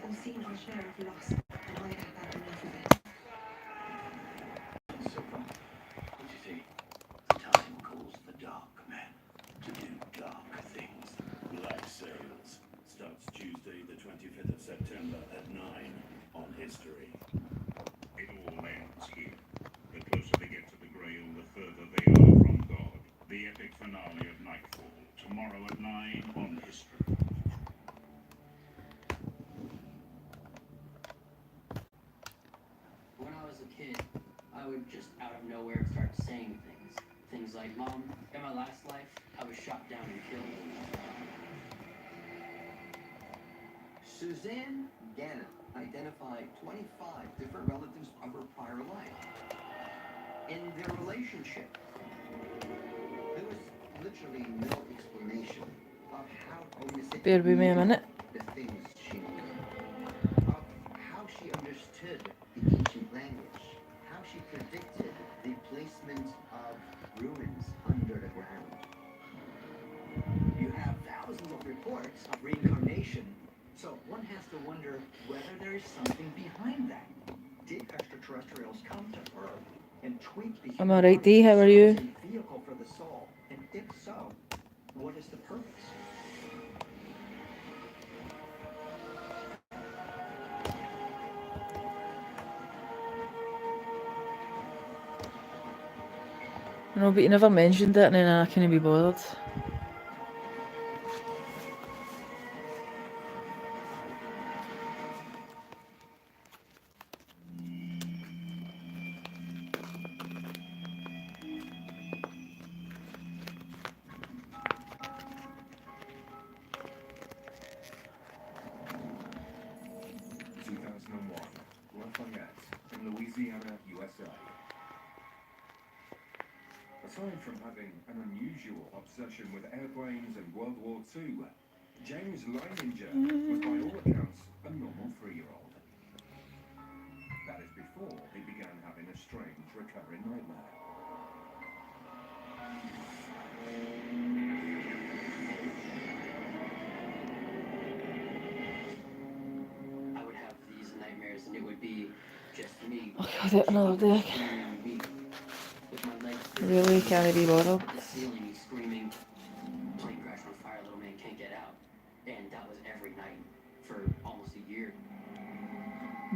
foreseeable share of loss, and I have had enough of it. Silver, what you see? Time calls for dark men to do dark things. Black Sails starts Tuesday, the 25th of September at 9 on History. It all ends here. The closer they get to the Grail, the further they are from God. The epic finale of Nightfall, tomorrow at 9 on History. When I was a kid, I would just out of nowhere start saying things. Things like, Mom, in my last life, I was shot down and killed. Suzanne Gannon identified 25 different relatives of her prior life. In their relationship, there was literally no explanation of how Onisek Bear with me a minute. the things she knew, of how she understood the ancient language, how she predicted the placement of ruins under the ground. You have thousands of reports of reincarnation, so one has to wonder whether there is something behind that. Did extraterrestrials come to Earth and tweak the I'm alright, Dee, how are you? vehicle for the soul? And if so, what is the purpose? I know, but you never mentioned it and then I couldn't be bothered. Lafayette, in Louisiana, USA. Aside from having an unusual obsession with airplanes and World War II, James Leininger was by all accounts a normal 3-year-old. That is before he began having a strange recurring nightmare. I would have these nightmares and it would be just me. Oh god, another day. Me. With my legs Really can't be bothered. at the ceiling screaming, plane crash on fire, little man can't get out. And that was every night for almost a year.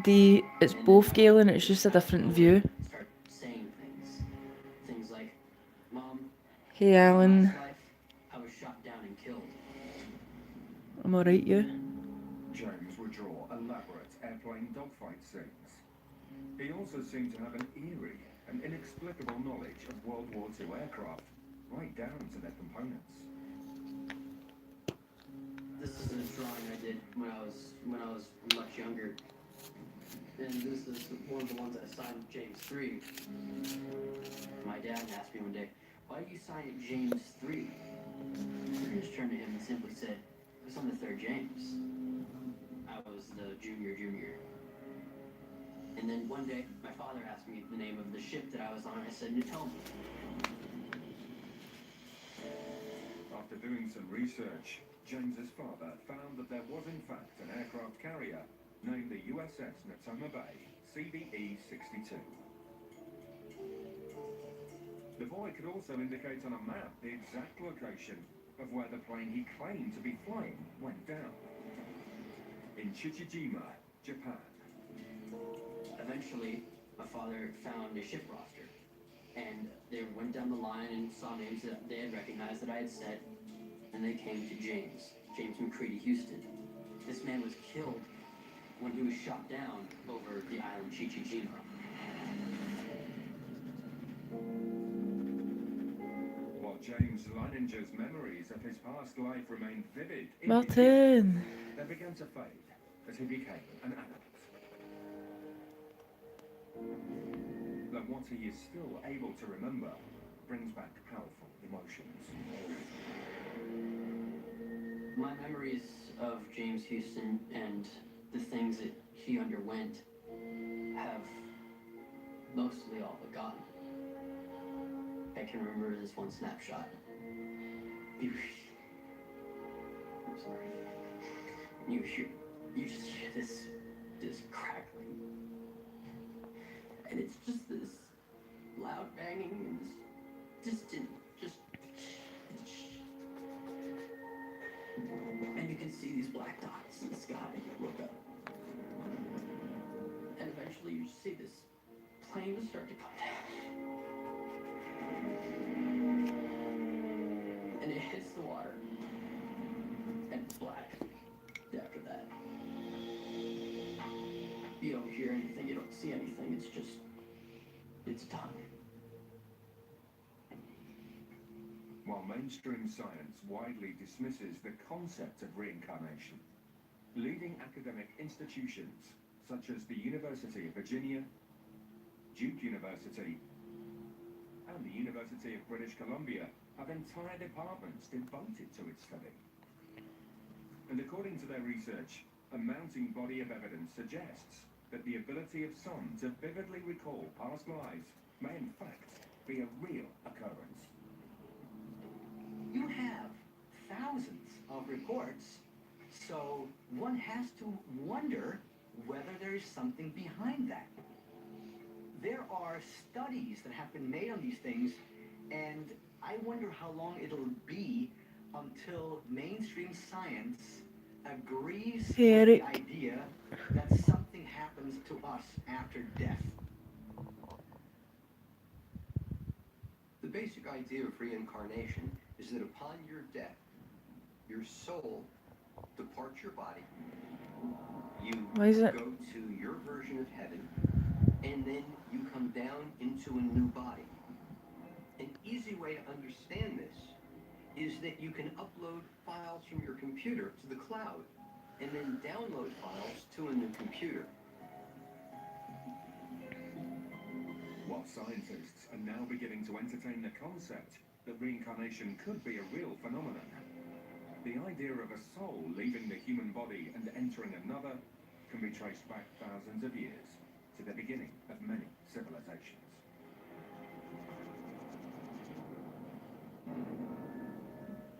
Dee, it's both Galen, it's just a different view. Start saying things. Things like, Mom, Hey in my Alan, last life, I was shot down and killed. I'm alright, you? James would draw elaborate airplane dogfight scenes. He also seemed to have an eerie and inexplicable knowledge of World War II aircraft, right down to their components. This is a drawing I did when I was much younger. And this is one of the ones I signed James 3. My dad asked me one day, why did you sign it James 3? I just turned to him and simply said, it was on the third James. I was the junior. And then one day, my father asked me the name of the ship that I was on. I said, Natoma. After doing some research, James's father found that there was in fact an aircraft carrier named the USS Natoma Bay, CVE-62. The boy could also indicate on a map the exact location of where the plane he claimed to be flying went down. In Chichijima, Japan. Eventually, my father found a ship roster. And they went down the line and saw names that they had recognized that I had said. And they came to James McCready Houston. This man was killed when he was shot down over the island Chichijima. While James Leininger's memories of his past life remained vivid, Martin! they began to fade as he became an adult. Though what he is still able to remember brings back powerful emotions. My memories of James Houston and the things that he underwent have mostly all but gone. I can remember this one snapshot. I'm sorry. You just hear this crackling. And it's just this loud banging and this distant, and you can see these black dots in the sky and you look up. And eventually you see this plane start to come down. And it hits the water. And it's black after that. You don't hear anything, you don't see anything, it's done. While mainstream science widely dismisses the concept of reincarnation, leading academic institutions such as the University of Virginia, Duke University, and the University of British Columbia have entire departments devoted to its study. And according to their research, a mounting body of evidence suggests that the ability of some to vividly recall past lives may in fact be a real occurrence. You have thousands of reports, so one has to wonder whether there is something behind that. There are studies that have been made on these things, and I wonder how long it'll be until mainstream science agrees Hey, with Eric. the idea that something happens to us after death. The basic idea of reincarnation is that upon your death, your soul departs your body. You Why is it? go to your version of heaven, and then you come down into a new body. An easy way to understand this is that you can upload files from your computer to the cloud, and then download files to a new computer. While scientists are now beginning to entertain the concept that reincarnation could be a real phenomenon, the idea of a soul leaving the human body and entering another can be traced back thousands of years to the beginning of many civilizations.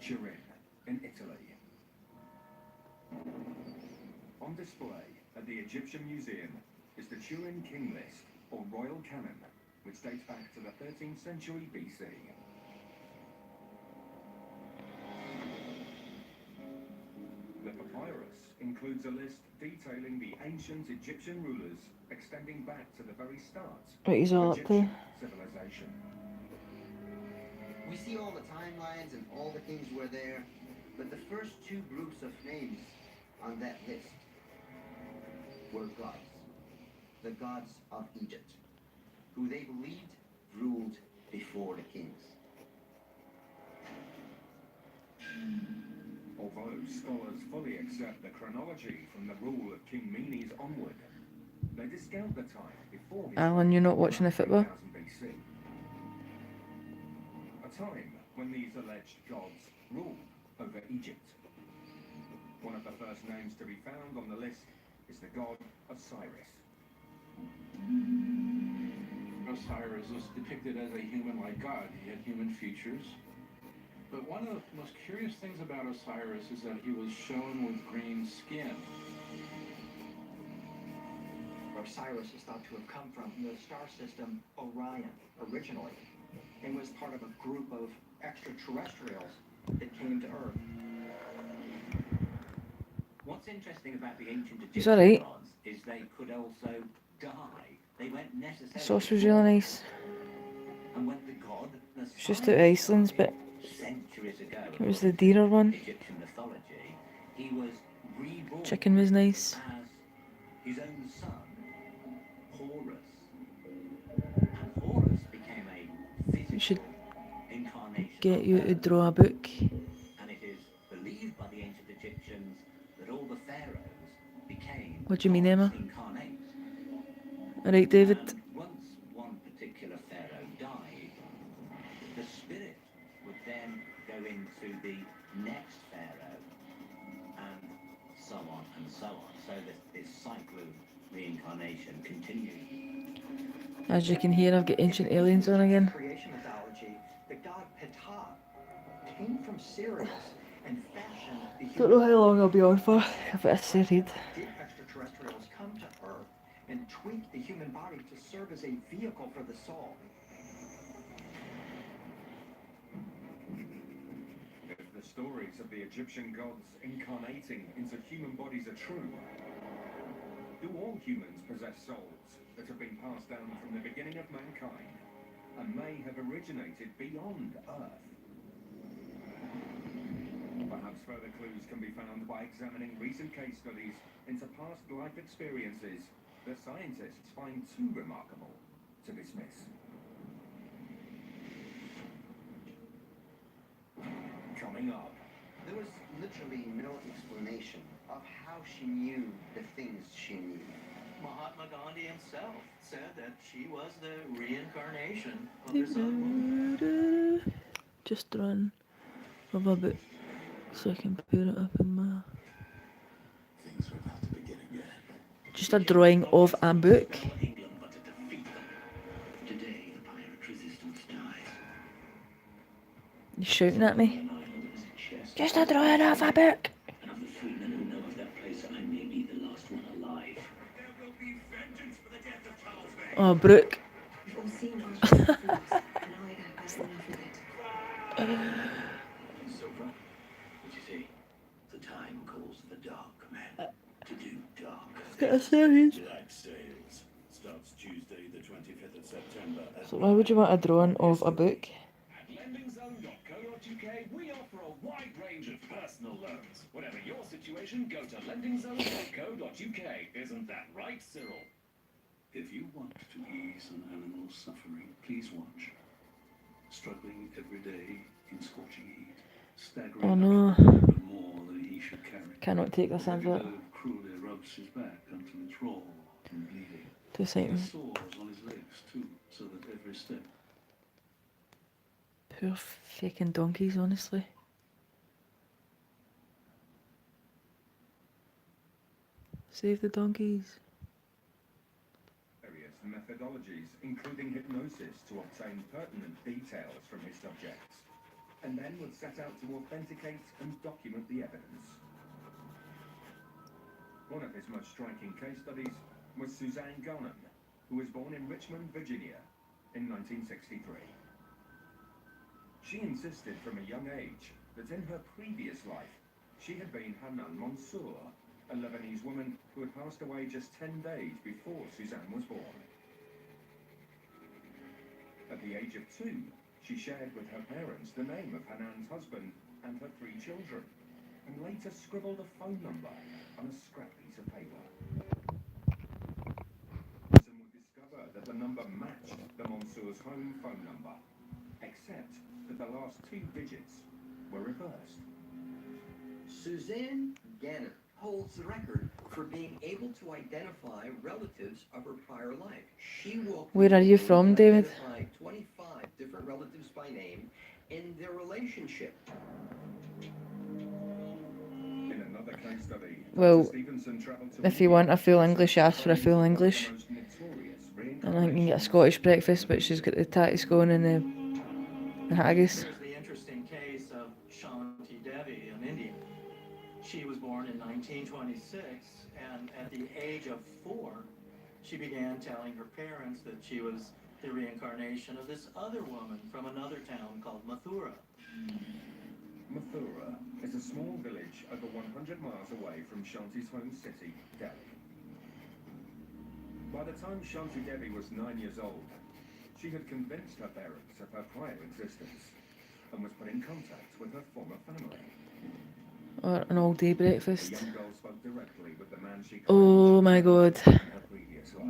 Turin, in Italy. On display at the Egyptian Museum is the Turin King List, or Royal Canon, which dates back to the 13th century BC. The papyrus includes a list detailing the ancient Egyptian rulers extending back to the very start Right, he's all of up there. Egyptian civilization. We see all the timelines and all the kings were there, but the first two groups of names on that list were gods. The gods of Egypt, who they believed ruled before the kings. Although scholars fully accept the chronology from the rule of King Menes onward, they discount the time before his Alan, you're not watching the football? 3000 BC. A time when these alleged gods ruled over Egypt. One of the first names to be found on the list is the god Osiris. Osiris was depicted as a human-like god. He had human features. But one of the most curious things about Osiris is that he was shown with green skin. Osiris is thought to have come from the star system Orion originally, and was part of a group of extraterrestrials that came to Earth. What's interesting about the ancient Is Egyptian that right? gods is they could also die. They weren't necessarily. The sauce was really nice. And when the god, It's just out of Iceland's, but centuries ago, it was the dearer one. Egyptian mythology, he was reborn Chicken was nice. as his own son, Horus. And Horus became a We physical should incarnation. get of you to Earth. draw a book. And it is believed by the ancient Egyptians that all the pharaohs became What do you mean, Emma? gods incarnate. Alright, David. And once one particular pharaoh died, the spirit would then go into the next pharaoh, and so on and so on. So this cycle of reincarnation continues. As you can hear, I've got Ancient Aliens on again. Creation mythology, the god Ptah came from Sirius and fashioned the Don't know human how long I'll be on for. I've got a read. Did extraterrestrials and tweak the human body to serve as a vehicle for the soul. If the stories of the Egyptian gods incarnating into human bodies are true, do all humans possess souls that have been passed down from the beginning of mankind and may have originated beyond Earth? Perhaps further clues can be found by examining recent case studies into past life experiences that scientists find too remarkable to dismiss. Coming up. There was literally no explanation of how she knew the things she knew. Mahatma Gandhi himself said that she was the reincarnation of this other woman. Just run of a book so I can put it up in my. Things are about to begin again. Just a drawing of a book. England but to defeat them. Today, the pirate resistance dies. You shouting at me? An island is a chest. Just a drawing of a book. And of the 3 men who know of that place, I may be the last one alive. There will be vengeance for the death of Charles Bay. Oh, Brooke. We've all seen Archie's flux, and I have had enough of it. Silver, what you see? The time calls for the dark, man. To do dark Get a series. Black Sails starts Tuesday, the 25th of September. So why would you want a drawing of a book? At lendingzone.co.uk, we offer a wide range of personal loans. Whatever your situation, go to lendingzone.co.uk. Isn't that right, Cyril? If you want to ease an animal's suffering, please watch. Struggling every day in scorching heat, staggering Oh no. but more than he should carry. Cannot take this Every advert. nerve cruelly rubs his back until it's raw and bleeding. 2 He seconds. has sores on his legs too, so that every step. Poor fucking donkeys, honestly. Save the donkeys. Various methodologies, including hypnosis, to obtain pertinent details from his subjects, and then would set out to authenticate and document the evidence. One of his most striking case studies was Suzanne Garnham, who was born in Richmond, Virginia, in 1963. She insisted from a young age that in her previous life she had been Hanan Mansour, a Lebanese woman who had passed away just 10 days before Suzanne was born. At the age of 2, she shared with her parents the name of Hanan's husband and her 3 children, and later scribbled a phone number on a scrap piece of paper. Watson would discover that the number matched the Mansour's home phone number, except that the last 2 digits were reversed. Suzanne Gannon holds the record for being able to identify relatives of her prior life. She will Where are you from, David? identify 25 different relatives by name and their relationship. In another case study, Well, Dr. Stevenson traveled to if you want a full English, ask for a full English. most notorious And I can get a Scottish breakfast, but she's got the tatty scone and the haggis. There's the interesting case of Shanti Devi in India. She was born in 1926, and at the age of 4, she began telling her parents that she was the reincarnation of this other woman from another town called Mathura. Mathura is a small village over 100 miles away from Shanti's home city, Delhi. By the time Shanti Devi was 9 years old, she had convinced her parents of her prior existence and was put in contact with her former family. Or an all-day The breakfast. young girl spoke directly with the man she Oh my god. in her previous life.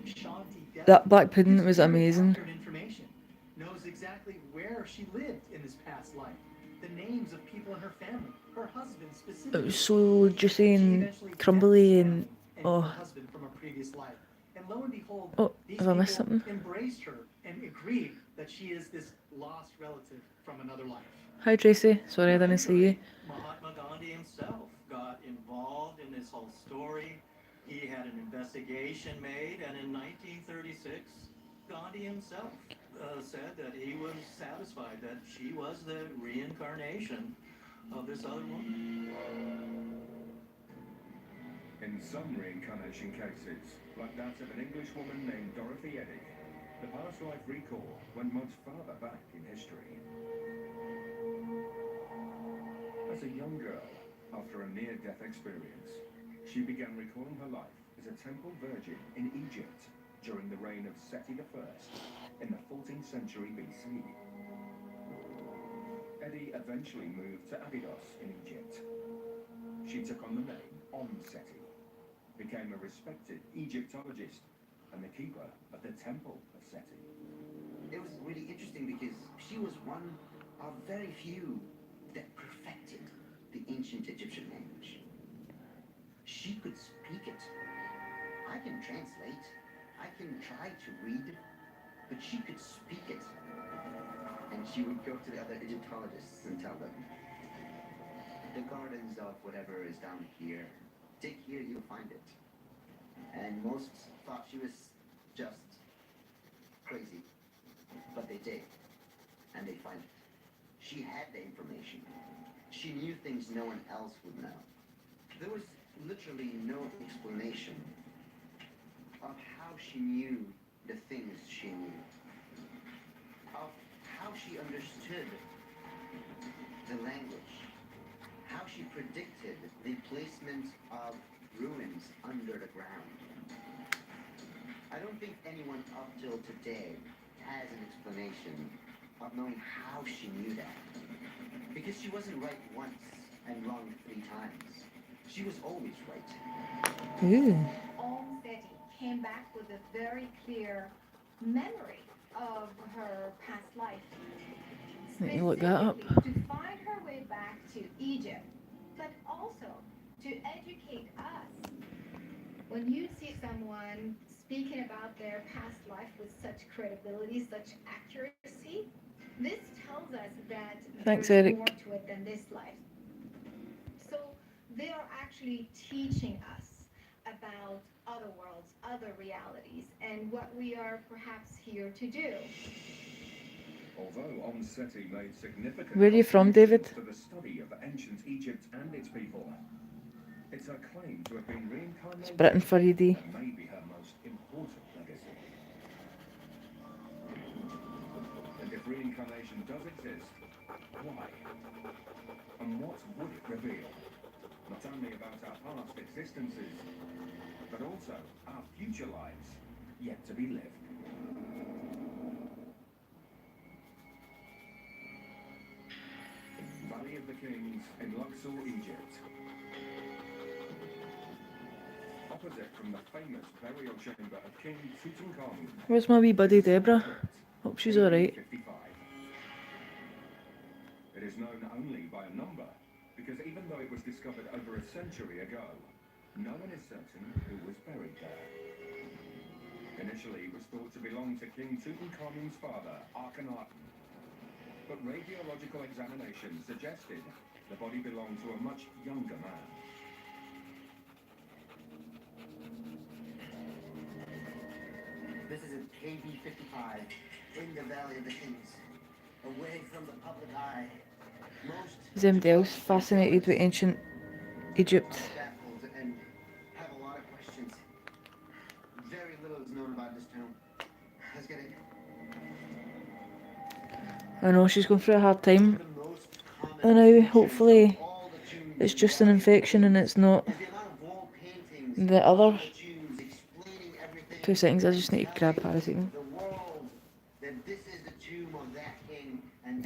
Shanti Devi That black pudding uses was very amazing. accurate information, knows exactly where she lived in this past life, the names of people in her family, her husband specifically. It was so juicy She and eventually crumbly met and... Sam her Oh. husband from a previous life. And lo and behold, Oh, these have I missed people something? embraced her and agreed that she is this lost relative from another life. Hi Tracy, sorry I didn't see you. Mahatma Gandhi himself got involved in this whole story. He had an investigation made, and in 1936, Gandhi himself said that he was satisfied that she was the reincarnation of this other woman. In some reincarnation cases, like that of an English woman named Dorothy Eddy, the past life recall went much farther back in history. As a young girl, after a near-death experience, she began recalling her life as a temple virgin in Egypt during the reign of Seti I in the 14th century BC. Eddy eventually moved to Abydos in Egypt. She took on the name Seti, became a respected Egyptologist and the keeper of the Temple of Seti. It was really interesting because she was one of very few that perfected the ancient Egyptian language. She could speak it. I can translate, I can try to read, but she could speak it. And she would go to the other Egyptologists and tell them, the gardens of whatever is down here, dig here, you'll find it. And most thought she was just crazy, but they dig, and they find it. She had the information. She knew things no one else would know. There was literally no explanation of how she knew the things she knew, of how she understood the language, how she predicted the placement of ruins under the ground. I don't think anyone up till today has an explanation of knowing how she knew that. Because she wasn't right once and wrong 3 times. She was always right. Ooh. Seti came back with a very clear memory of her past life. Let me look that up. To find her way back to Egypt, but also to educate us. When you see someone speaking about their past life with such credibility, such accuracy, this tells us that Thanks, there's Eric. more to it than this life. So they are actually teaching us about other worlds, other realities, and what we are perhaps here to do. Although Seti made significant Where are you from, David? contributions to the study of ancient Egypt and its people, it's her claim to have been reincarnated It's Britain for you, D. that may be her most important legacy. And if reincarnation does exist, why? And what would it reveal? Not only about our past existences, but also our future lives yet to be lived. Valley of the Kings in Luxor, Egypt. Opposite from the famous burial chamber of King Tutankhamun. Where's my wee buddy Deborah? Hope she's alright. It is known only by a number, because even though it was discovered over a century ago, no one is certain who was buried there. Initially, it was thought to belong to King Tutankhamun's father, Akhenaten. But radiological examination suggested the body belonged to a much younger man. This is a KB-55 in the Valley of the Kings, away from the public eye. Most Is anybody else fascinated with ancient Egypt? baffled and have a lot of questions. Very little is known about this town. Let's get it. I know she's going through a hard time. And now, hopefully, it's just an infection and it's not the other. 2 seconds, I just need to grab paracetamol.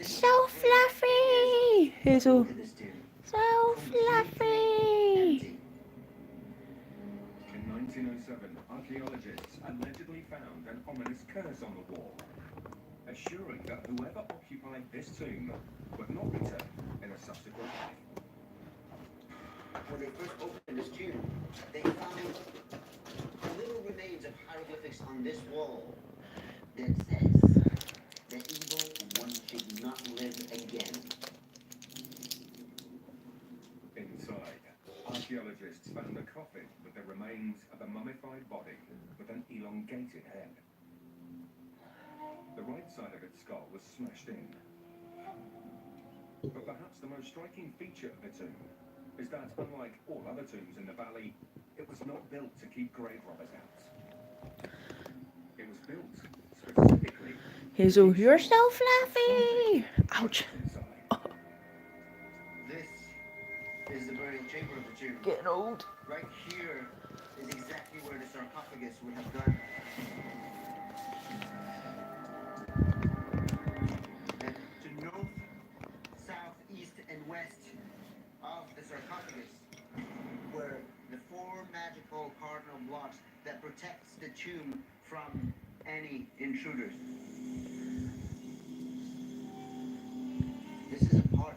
So fluffy! Hazel. So fluffy! In 1907, archaeologists allegedly found an ominous curse on the wall, assuring that whoever occupied this tomb would not return in a subsequent life. When they first opened this tomb, they found little remains of hieroglyphics on this wall that says the evil one should not live again. Inside, archaeologists found a coffin with the remains of a mummified body with an elongated head. The right side of its skull was smashed in. But perhaps the most striking feature of the tomb is that, unlike all other tombs in the valley, it was not built to keep grave robbers out. It was built specifically. Hazel, you're so fluffy! Ouch. This is the burial chamber of the tomb. Getting old. Right here is exactly where the sarcophagus would have gone. And to north, south, east, and west of the sarcophagus were the 4 magical cardinal blocks that protects the tomb from any intruders. This is a part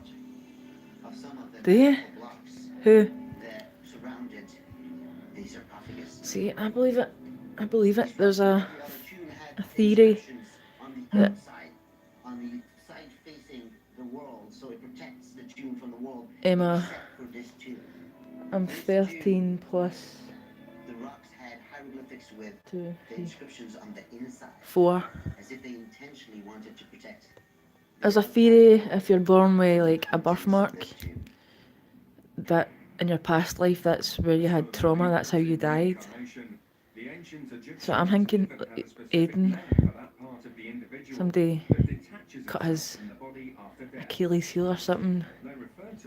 of some of the Do you? magical blocks Who? that surrounded the sarcophagus. See, I believe it. I believe it. There's a Every other tomb had theory inscriptions on the that outside, on the side facing the world, so it protects the tomb from the world. Emma, Except for this tomb. I'm 13 plus The rocks had hieroglyphics with 2, the 3, inscriptions on the inside, 4. as if they intentionally wanted to protect. There's a theory if you're born with like a birthmark, that in your past life that's where you had trauma, that's how you died. So I'm thinking Aiden, somebody cut his Achilles heel or something.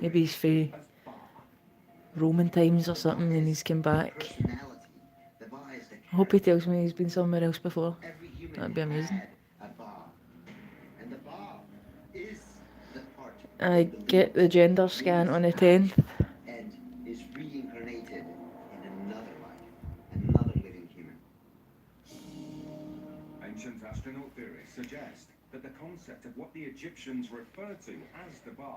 Maybe he's for Roman times or something and he's come back. I hope he tells me he's been somewhere else before. That'd be amazing. I get the gender scan on the 10th. And is reincarnated in another life, another living human. Ancient astronaut theories suggest that the concept of what the Egyptians referred to as the Ba,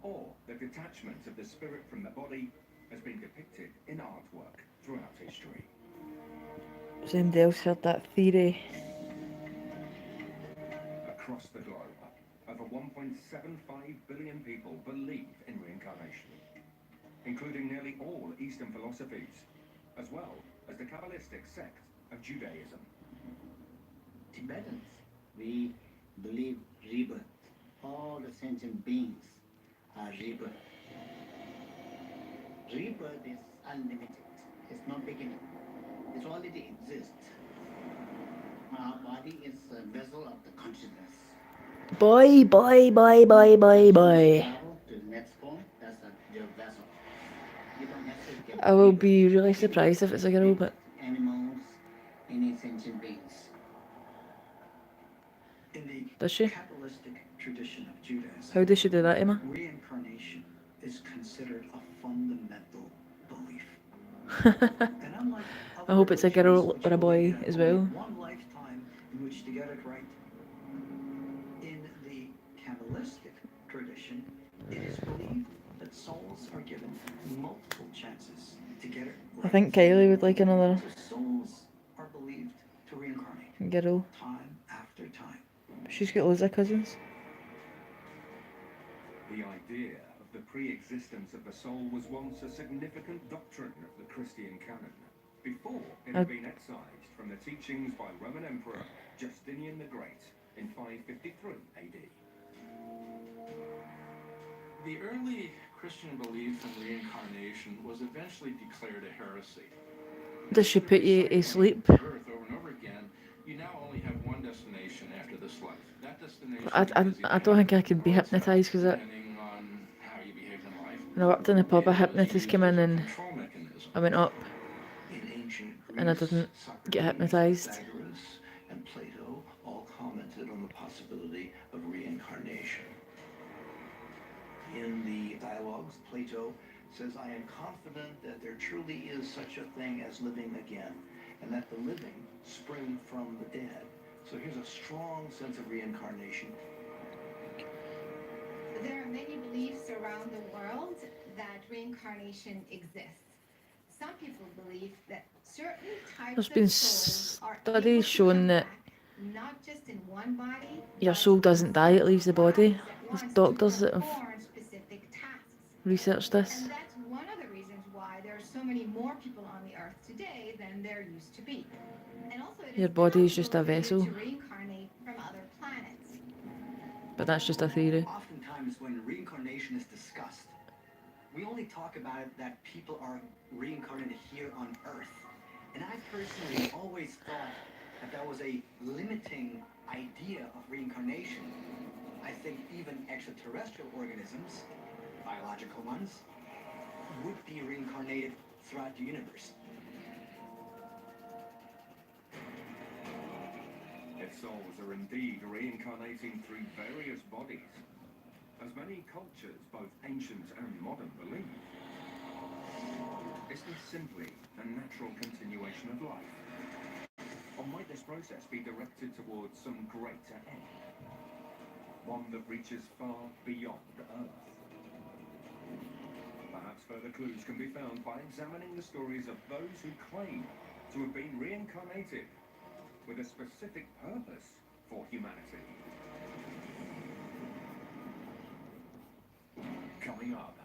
or the detachment of the spirit from the body, has been depicted in artwork throughout history. Has anybody else heard that theory? Across the globe, over 1.75 billion people believe in reincarnation, including nearly all Eastern philosophies, as well as the Kabbalistic sect of Judaism. Tibetans, we believe rebirth. All the sentient beings are rebirth. Rebirth is unlimited. It's not beginning. It already exists. Our body is a vessel of the consciousness. Boy. Travel to the next form, that's your vessel. You don't necessarily get I will be really surprised if it's a girl, but animals, any sentient beings. In the does she? Kabbalistic tradition of Judaism, How does she do that, Emma? reincarnation is considered a fundamental belief. And unlike I hope it's a girl or a boy as well. one lifetime in which to get it right, in the Kabbalistic tradition, it is believed that souls are given multiple chances to get it right. I think Kylie would like another So souls are believed to reincarnate girl. time after time. She's got loads of cousins. The idea of the pre-existence of the soul was once a significant doctrine of the Christian canon, before it had been excised from the teachings by Roman Emperor Justinian the Great in 553 AD. The early Christian belief in reincarnation was eventually declared a heresy. Does she put you to sleep? Birth over and over again, you now only have one destination after this life. That destination I don't think I could be hypnotised because depending on how you behaved in life. when I worked in the pub, a hypnotist came in and Control mechanism. I went up In ancient and I Greece, didn't get Socrates, hypnotised. Pythagoras, and Plato all commented on the possibility of reincarnation. In the dialogues, Plato says, "I am confident that there truly is such a thing as living again, and that the living spring from the dead." So here's a strong sense of reincarnation. There are many beliefs around the world that reincarnation exists. Some people believe that certain types There's been of souls are able studies to showing come that back, not just in one body, your soul doesn't die, it leaves the body. There's doctors that have perform specific tasks. researched this. And that's one of the reasons why there are so many more people on the earth today than there used to be. And also it Your is body is just a possible for you vessel. to reincarnate from other planets. But that's just a theory. Oftentimes when reincarnation is discussed, We only talk about it that people are reincarnated here on Earth. And I personally always thought that was a limiting idea of reincarnation. I think even extraterrestrial organisms, biological ones, would be reincarnated throughout the universe. If souls are indeed reincarnating through various bodies, as many cultures, both ancient and modern, believe, is this simply a natural continuation of life? Or might this process be directed towards some greater end? One that reaches far beyond Earth? Perhaps further clues can be found by examining the stories of those who claim to have been reincarnated with a specific purpose for humanity. Coming up.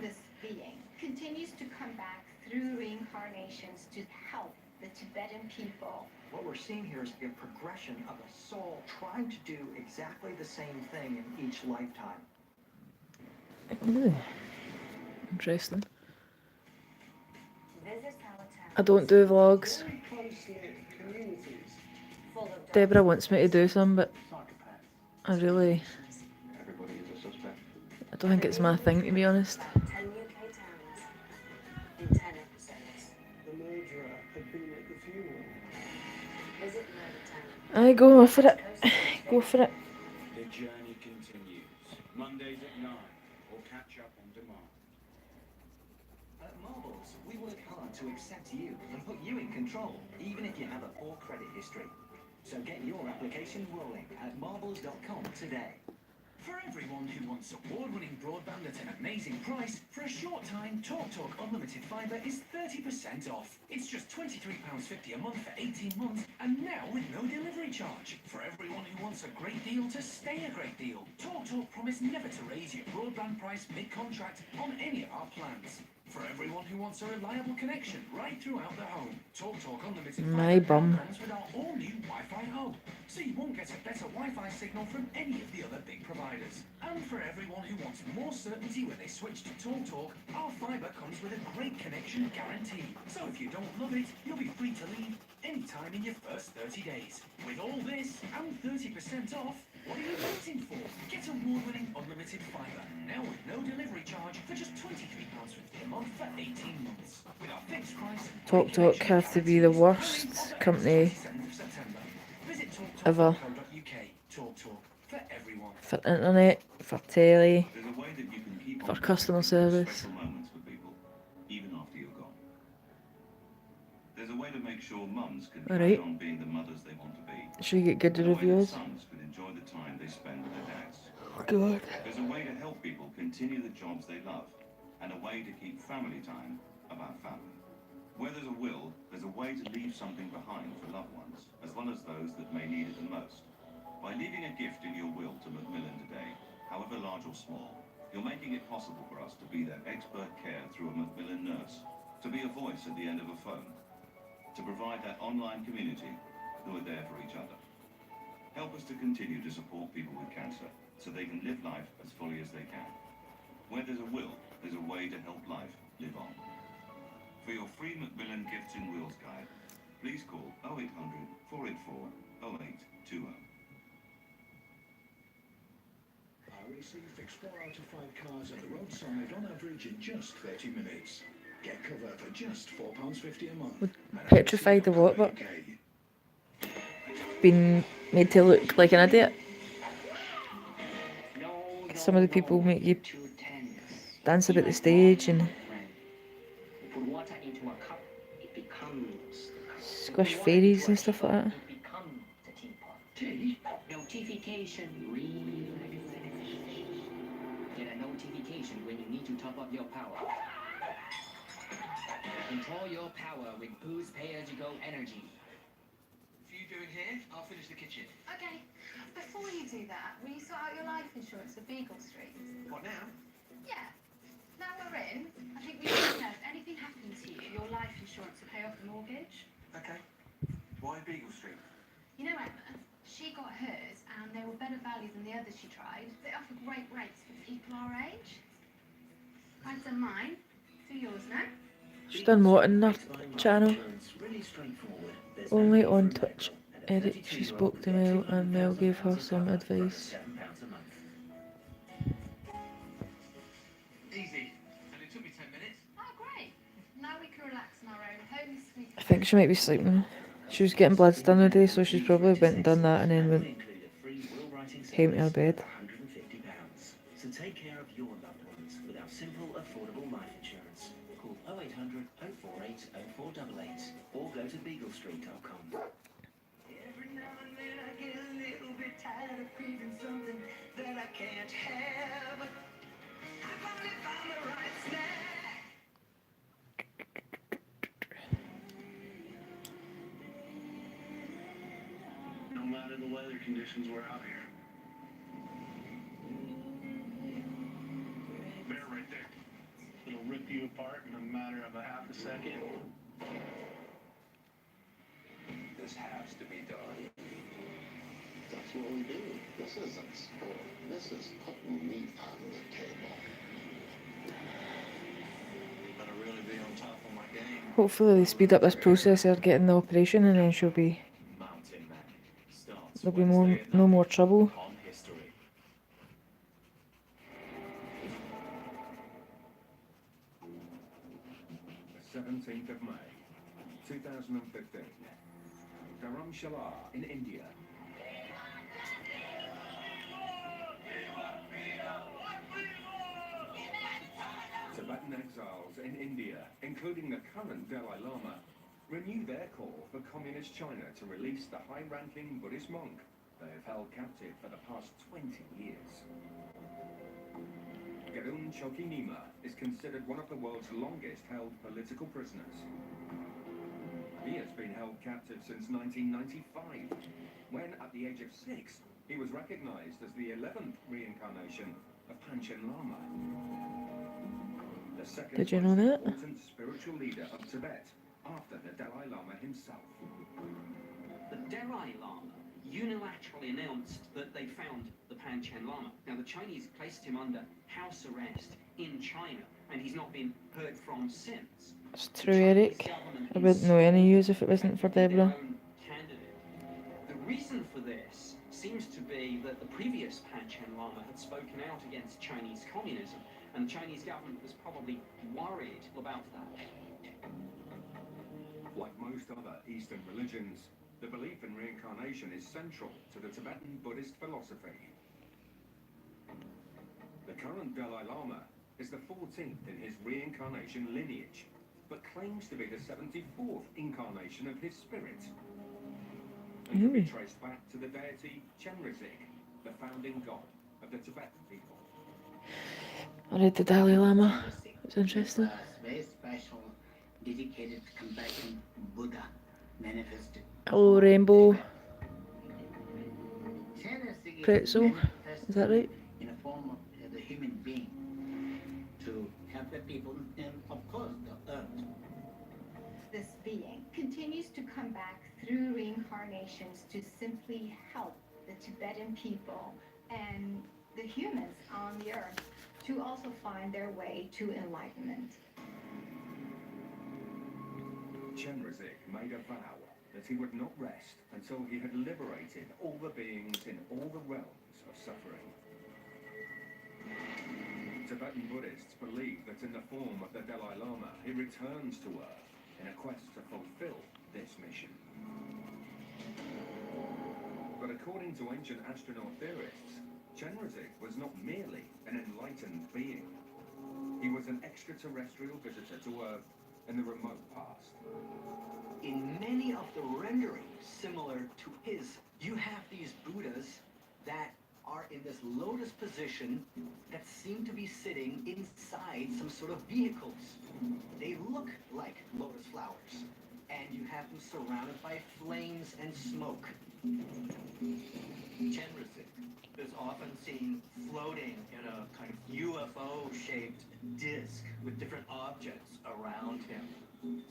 This being continues to come back through reincarnations to help the Tibetan people. What we're seeing here is a progression of a soul trying to do exactly the same thing in each lifetime. Ooh. Interesting. I don't do vlogs. Deborah wants me to do some, but I really... I don't think it's my thing, to be honest. 10 UK towns in 10 episodes. The murderer had been at the funeral. Visit Murder Town. Aye, go for it. Go for it. The journey continues. Mondays at 9, or catch up on demand. At Marbles, we work hard to accept you and put you in control, even if you have a poor credit history. So get your application rolling at marbles.com today. For everyone who wants award-winning broadband at an amazing price, for a short time, TalkTalk Unlimited Fibre is 30% off. It's just £23.50 a month for 18 months, and now with no delivery charge. For everyone who wants a great deal to stay a great deal, TalkTalk promise never to raise your broadband price mid-contract on any of our plans. For everyone who wants a reliable connection right throughout the home, TalkTalk Unlimited My Fibre bum. comes with our all-new Wi-Fi hub, so you won't get a better Wi-Fi signal from any of the other big providers. And for everyone who wants more certainty when they switch to TalkTalk, our fibre comes with a great connection guarantee. So if you don't love it, you'll be free to leave anytime in your first 30 days. With all this and 30% off, what are you waiting for? Get award-winning unlimited fibre, now with no delivery charge for just £23.50 a month for 18 months. With our fixed price, TalkTalk have to be the worst company ever for everyone. for internet, for telly, There's a way that you can keep for on customer creating service. special moments for people, even after you're gone. There's a way to make sure mums can Alright. carry on being the mothers they want to be. Should we get good There's a way that reviews? sons can enjoy the time they spend with their dads. God. There's a way to help people continue the jobs they love, and a way to keep family time about family. Where there's a will, there's a way to leave something behind for loved ones, as well as those that may need it the most. By leaving a gift in your will to Macmillan today, however large or small, you're making it possible for us to be their expert care through a Macmillan nurse, to be a voice at the end of a phone, to provide that online community who are there for each other. Help us to continue to support people with cancer so they can live life as fully as they can. Where there's a will, there's a way to help life live on. For your free Macmillan Gifts in Wills guide, please call 0800 484 0820. RAC fix 4 out of 5 cars at the roadside on average in just 30 minutes. Get cover for just £4.50 a month. Would petrify the what, but been made to look like an idiot. Some of the people make you dance about the stage and Put water into a cup, it becomes squish fairies and stuff like that. it becomes the teapot. Tea? Notification refresh. Get a notification when you need to top up your power. Control your power with Boost Pay-As-You-Go Energy. What are you doing here? I'll finish the kitchen. Okay, before you do that, will you sort out your life insurance for Beagle Street? What now? Yeah. Now we're in, I think we need to know if anything happens to you, your life insurance will pay off the mortgage. Okay. Why Beagle Street? You know Emma, she got hers and they were better value than the others she tried. They offer great rates for people our age. That's a mine. To yours now. She's done what in her channel? Really straightforward. There's Only no on need for a Twitch label, and edit. She 32-year-old spoke to will get Mel and Mel gave her £200,000 some cover for advice. £7 a month. Easy. And it took me 10 minutes. Oh, great. Now we can relax in our own home, sweet. I think she might be sleeping. She was getting bloods done today, so she's probably went and done that and then went home to her bed. £150. So take care of your loved ones with our simple, affordable life insurance. Call 0800 048 0488 or go to beaglestreet.com. Every now and then I get a little bit tired of craving something that I can't have. I finally found the right snack. No matter the weather conditions, we're out here. Bear right there. It'll rip you apart in a matter of a half a second. This has to be done. That's what we do. This isn't sport. This is putting meat on the table. Better really be on top of my game. Hopefully they speed up this process of getting the operation and then she'll be Mountain Man starts there'll be Wednesday at no 9 more trouble. on History. The 17th of May, 2015. Dharamshala in India. Tibetan exiles in India, including the current Dalai Lama, renew their call for Communist China to release the high-ranking Buddhist monk they have held captive for the past 20 years. Gedung Choki Nyima is considered one of the world's longest-held political prisoners. He has been held captive since 1995, when, at the age of 6, he was recognized as the 11th reincarnation of Panchen Lama. The second Did you know that? most important spiritual leader of Tibet, after the Dalai Lama himself. The Dalai Lama unilaterally announced that they found the Panchen Lama. Now, the Chinese placed him under house arrest in China, and he's not been heard from since. It's true, Eric. I wouldn't know any news if it wasn't for Deborah. The reason for this seems to be that the previous Panchen Lama had spoken out against Chinese communism, and the Chinese government was probably worried about that. Like most other Eastern religions, the belief in reincarnation is central to the Tibetan Buddhist philosophy. The current Dalai Lama is the 14th in his reincarnation lineage, but claims to be the 74th incarnation of his spirit, and can be traced back to the deity Chenrezig, the founding god of the Tibetan people. I read the Dalai Lama. It's interesting. Very special, dedicated to combating Buddha manifested. Hello, Rainbow Chenrezig Pretzel. manifested Is that right? in a form of the human being to help the people and, of course, the earth. This being continues to come back through reincarnations to simply help the Tibetan people and the humans on the earth to also find their way to enlightenment. Chenrezig made a vow that he would not rest until he had liberated all the beings in all the realms of suffering. Tibetan Buddhists believe that in the form of the Dalai Lama, he returns to Earth in a quest to fulfill this mission. But according to ancient astronaut theorists, Chenrezig was not merely an enlightened being. He was an extraterrestrial visitor to Earth in the remote past. In many of the renderings similar to his, you have these Buddhas that are in this lotus position that seem to be sitting inside some sort of vehicles. They look like lotus flowers, and you have them surrounded by flames and smoke. Chenrezig is often seen floating in a kind of UFO-shaped disc with different objects around him.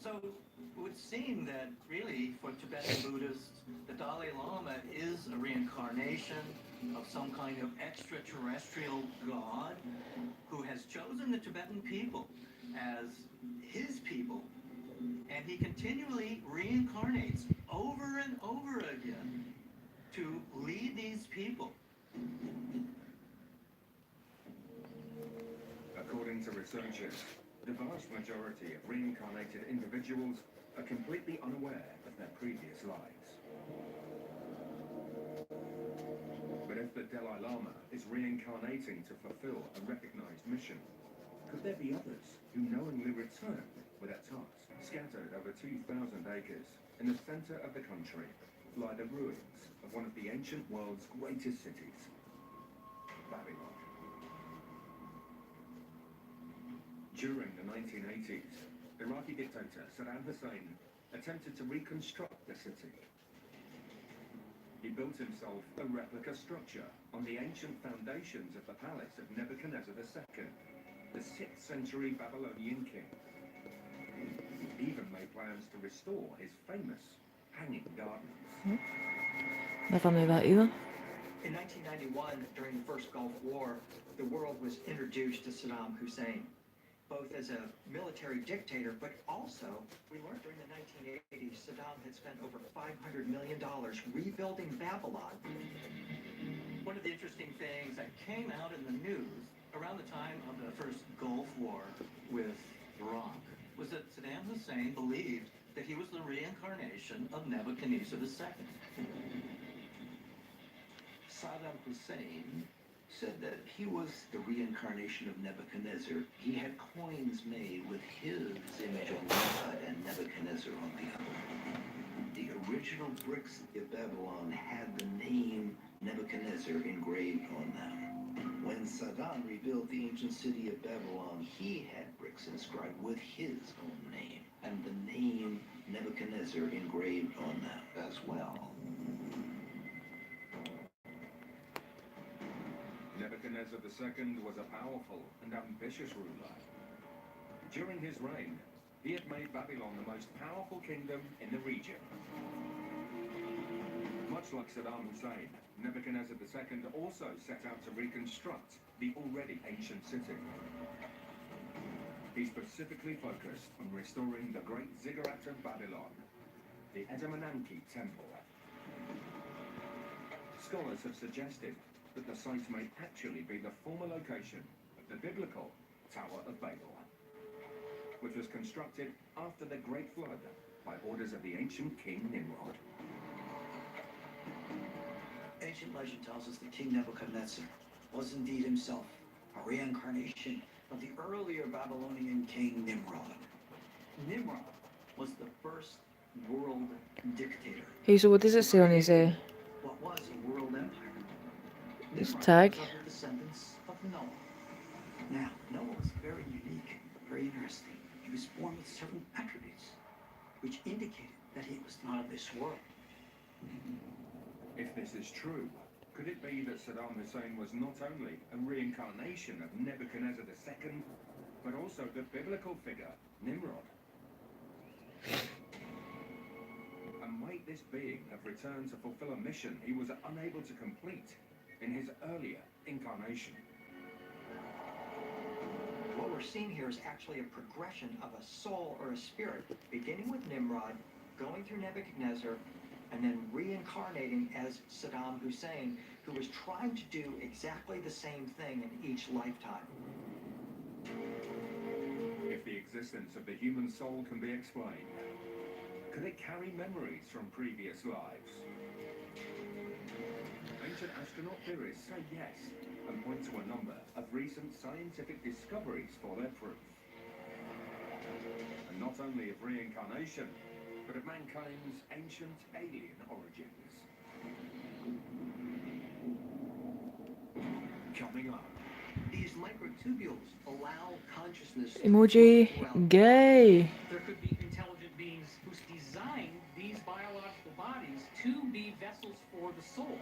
So it would seem that really for Tibetan Buddhists, the Dalai Lama is a reincarnation of some kind of extraterrestrial god who has chosen the Tibetan people as his people, and he continually reincarnates over and over again to lead these people. According to researchers, the vast majority of reincarnated individuals are completely unaware of their previous lives. But if the Dalai Lama is reincarnating to fulfill a recognized mission, could there be others who knowingly return with their tasks? Scattered over 2,000 acres in the center of the country lie the ruins of one of the ancient world's greatest cities, Babylon. During the 1980s, Iraqi dictator Saddam Hussein attempted to reconstruct the city. He built himself a replica structure on the ancient foundations of the palace of Nebuchadnezzar II, the 6th century Babylonian king. He even made plans to restore his famous hanging gardens. Never knew that either. In 1991, during the first Gulf War, the world was introduced to Saddam Hussein, both as a military dictator, but also, we learned during the 1980s, Saddam had spent over $500 million rebuilding Babylon. One of the interesting things that came out in the news around the time of the first Gulf War with Iraq was that Saddam Hussein believed that he was the reincarnation of Nebuchadnezzar II. Saddam Hussein said that he was the reincarnation of Nebuchadnezzar. He had coins made with his image on one side and Nebuchadnezzar on the other. The original bricks of Babylon had the name Nebuchadnezzar engraved on them. When Saddam rebuilt the ancient city of Babylon, he had bricks inscribed with his own name and the name Nebuchadnezzar engraved on them as well. Nebuchadnezzar II was a powerful and ambitious ruler. During his reign, he had made Babylon the most powerful kingdom in the region. Much like Saddam Hussein, Nebuchadnezzar II also set out to reconstruct the already ancient city. He specifically focused on restoring the great ziggurat of Babylon, the Edamananki Temple. Scholars have suggested that the site may actually be the former location of the biblical Tower of Babel, which was constructed after the Great Flood by orders of the ancient King Nimrod. Ancient legend tells us that King Nebuchadnezzar was indeed himself a reincarnation of the earlier Babylonian king Nimrod. Nimrod was the first world dictator. Hey, so what does it say on his What was a world empire? his Nimrod tag? was of the descendants of Noah. Now, Noah was very unique, very interesting. He was born with certain attributes, which indicated that he was not of this world. If this is true, could it be that Saddam Hussein was not only a reincarnation of Nebuchadnezzar II, but also the biblical figure, Nimrod? And might this being have returned to fulfill a mission he was unable to complete in his earlier incarnation? What we're seeing here is actually a progression of a soul or a spirit, beginning with Nimrod, going through Nebuchadnezzar, and then reincarnating as Saddam Hussein, who was trying to do exactly the same thing in each lifetime. If the existence of the human soul can be explained, could it carry memories from previous lives? Ancient astronaut theorists say yes, and point to a number of recent scientific discoveries for their proof. And not only of reincarnation, but of mankind's ancient alien origins. Coming up. These microtubules allow consciousness Emoji gay. There could be intelligent beings who's designed these biological bodies to be vessels for the soul.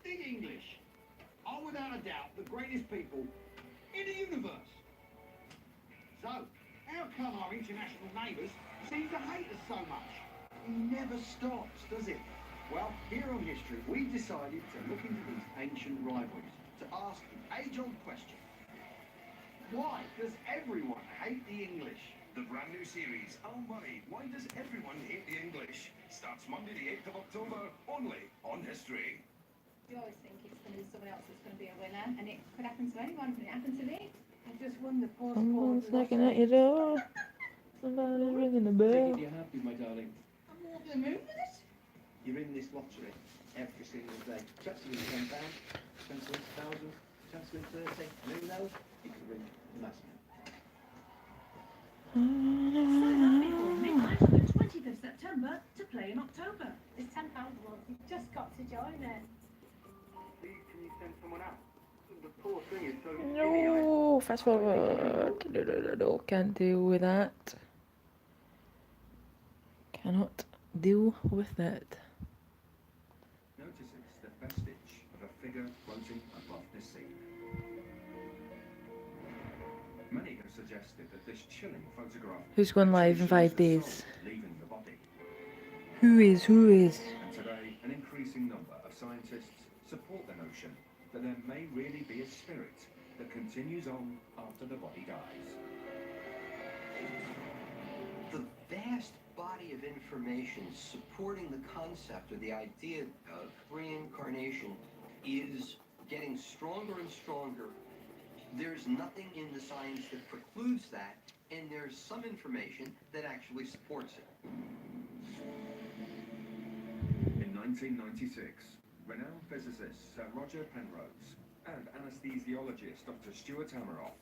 Big English are without a doubt the greatest people in the universe. So, how come our international neighbours seem to hate us so much? It never stops, does it? Well, here on History, we've decided to look into these ancient rivalries, to ask the age-old question. Why does everyone hate the English? The brand new series, Oh Money, Why Does Everyone Hate the English? Starts Monday the 8th of October, only on History. You always think it's going to be someone else that's going to be a winner, and it could happen to anyone. Can it happen to me? I just won the postcode. Someone's knocking at your door. Somebody's ringing the bell. You're happy, my darling. I'm over the moon with it. You're in this lottery every single day. Chance to win £10, chance to win 1,000, chance to win 30. And who knows? You could win the mass amount. Sign up before midnight on the 20th of September to play in October. It's £10 one. You've just got to join it. Please, can you send someone out? The poor thing is so No, fast forward. No, can't deal with that. Cannot deal with that. Notices the vestige of a figure floating above the sea. Many have suggested that this chilling photograph Who's going live in 5 days? leaving the body. Who is? And today, an increasing number of scientists support the notion that there may really be a spirit that continues on after the body dies. The vast body of information supporting the concept or the idea of reincarnation is getting stronger and stronger. There's nothing in the science that precludes that, and there's some information that actually supports it. In 1996, renowned physicists Sir Roger Penrose and anesthesiologist Dr. Stuart Hameroff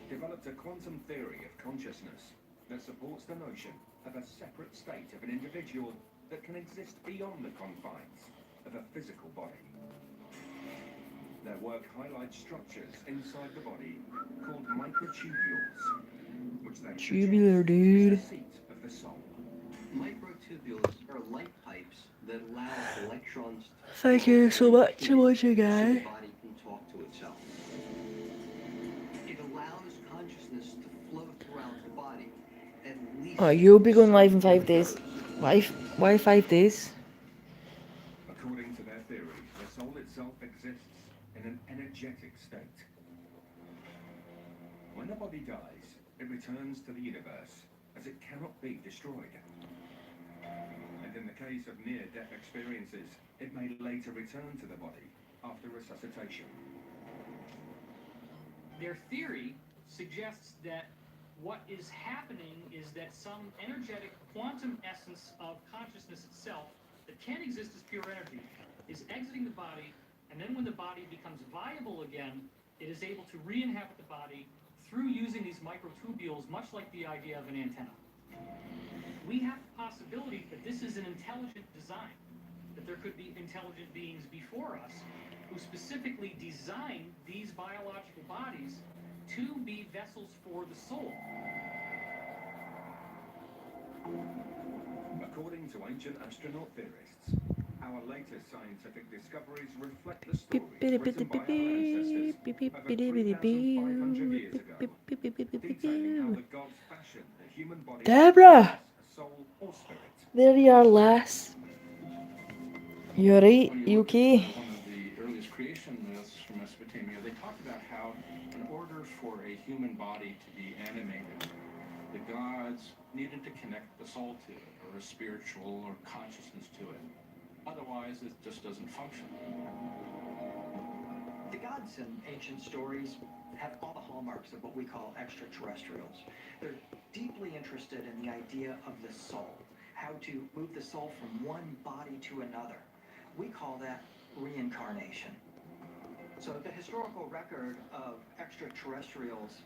developed a quantum theory of consciousness that supports the notion of a separate state of an individual that can exist beyond the confines of a physical body. Their work highlights structures inside the body called microtubules, which they Tubular, dude. is the seat of the soul. Microtubules are light pipes that allow electrons to Thank you so much once so the again. body can talk to itself. It allows consciousness to flow throughout the body at least. Oh, you'll be going live in 5 days. Why 5 days? According to their theory, the soul itself exists in an energetic state. When the body dies, it returns to the universe, as it cannot be destroyed. And in the case of near-death experiences, it may later return to the body after resuscitation. Their theory suggests that what is happening is that some energetic quantum essence of consciousness itself that can exist as pure energy is exiting the body, and then when the body becomes viable again, it is able to re-inhabit the body through using these microtubules, much like the idea of an antenna. We have the possibility that this is an intelligent design, that there could be intelligent beings before us who specifically designed these biological bodies to be vessels for the soul. According to ancient astronaut theorists, our latest scientific discoveries reflect the stories written by our ancestors over 3,500 years ago, detailing how the gods fashioned the human body Deborah! as a soul or spirit. There you are, lass. You alright? You okay? One of the earliest creation myths from Mesopotamia, they talked about how in order for a human body to be animated, the gods needed to connect the soul to it, or a spiritual or consciousness to it. Otherwise, it just doesn't function. The gods in ancient stories have all the hallmarks of what we call extraterrestrials. They're deeply interested in the idea of the soul, how to move the soul from one body to another. We call that reincarnation. So the historical record of extraterrestrials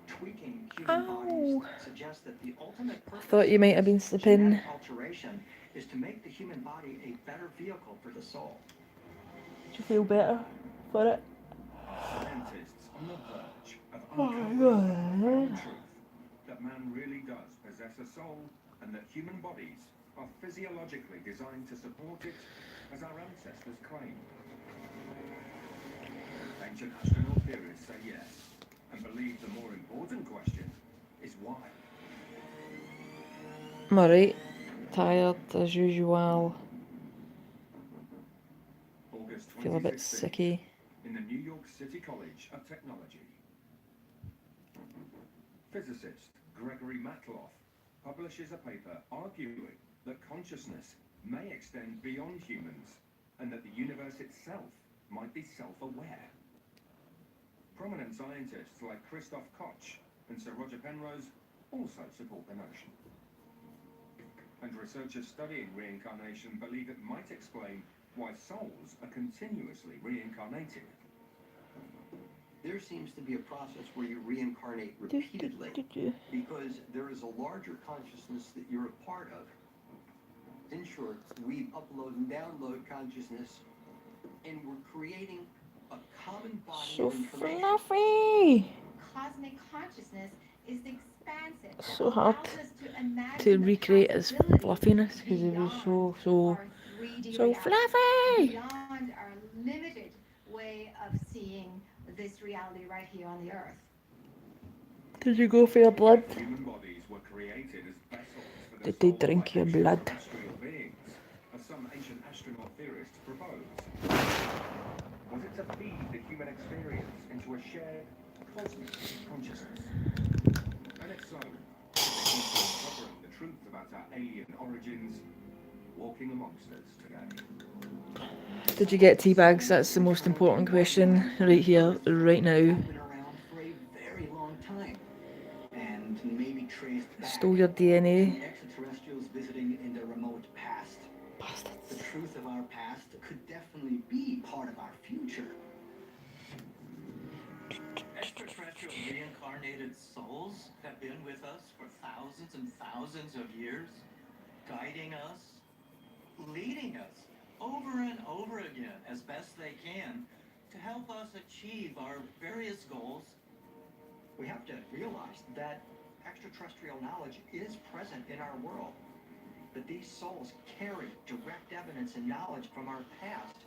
tweaking human bodies suggests that the ultimate purpose Thought you might have been of slipping. genetic alteration is to make the human body a better vehicle for the soul. Do you feel better for it? Scientists on the verge of Oh my uncovering the God. profound truth that man really does possess a soul, and that human bodies are physiologically designed to support it, as our ancestors claimed. Ancient astronaut theorists say yes, and believe the more important question is why. I'm alright. Tired as usual. August Feel a bit 2016, sicky. in the New York City College of Technology. Physicist Gregory Matloff publishes a paper arguing that consciousness may extend beyond humans and that the universe itself might be self-aware. Prominent scientists like Christoph Koch and Sir Roger Penrose also support the notion. And researchers studying reincarnation believe it might explain why souls are continuously reincarnating. There seems to be a process where you reincarnate repeatedly because there is a larger consciousness that you're a part of. In short, we upload and download consciousness, and we're creating a common body So of information. fluffy! Cosmic consciousness is expansive. So hard to recreate his fluffiness because it was so fluffy! Beyond our limited way of seeing this reality right here on the earth. Did you go for your blood? Human bodies were created as vessels for the Did they souls drink of your blood? extraterrestrial beings, as some ancient astronaut theorists propose. Was it to feed the human experience into a shared cosmic consciousness? And if so, uncovering the truth about our alien origins, walking amongst us today. Did you get tea bags? That's the most important question right here, right now. Been around for a very long time, and maybe traced back Stole your DNA. to extraterrestrials visiting in the remote past. The truth of our past could definitely be part of our future. Extraterrestrial reincarnated souls have been with us for thousands and thousands of years, guiding us, leading us over and over again as best they can to help us achieve our various goals. We have to realize that extraterrestrial knowledge is present in our world, that these souls carry direct evidence and knowledge from our past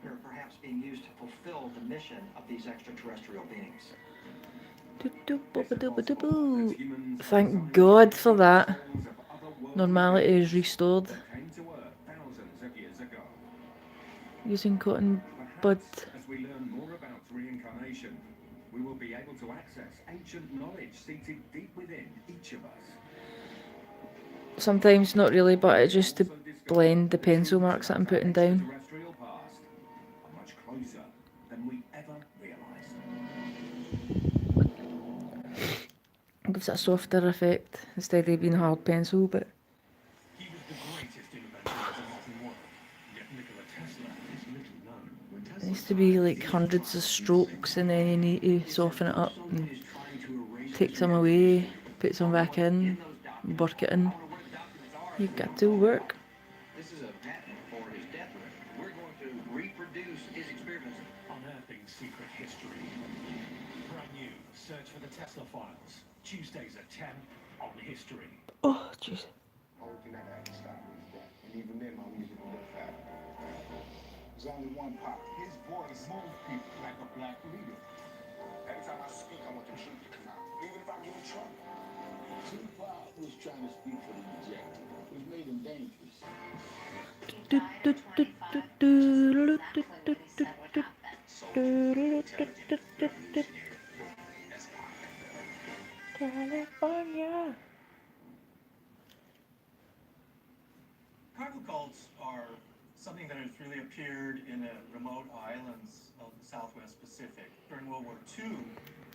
and are perhaps being used to fulfill the mission of these extraterrestrial beings. Thank God for that. Normality is restored. Using cotton bud. As we learn more about reincarnation, we will be able to access ancient knowledge seated deep within each of us. Sometimes not really, but it's just to blend the pencil marks that I'm putting down. Extraterrestrial past are much closer than we ever realized. Gives it a softer effect instead of being hard pencil, but He was the greatest inventor of the modern world, yet Nikola Tesla is little known. it needs to be like hundreds of strokes and then you need to soften it up and take some away, put some back in, work it in. You got to work. This is a patent for his death ray. We're going to reproduce his experiments. Unearthing secret history. Brand new. Search for the Tesla files. Tuesdays at 10 on History. Oh, jeez. Only thing that had to stop me is that. And even then, my music would look fat. There's only one pop. His voice moves people like a black leader. Every time I speak, I want the truth to come out. Even if I get in trouble. Tupac was trying to speak for the rejected, which made him dangerous. California. Cargo cults are something that has really appeared in the remote islands of the Southwest Pacific. During World War II,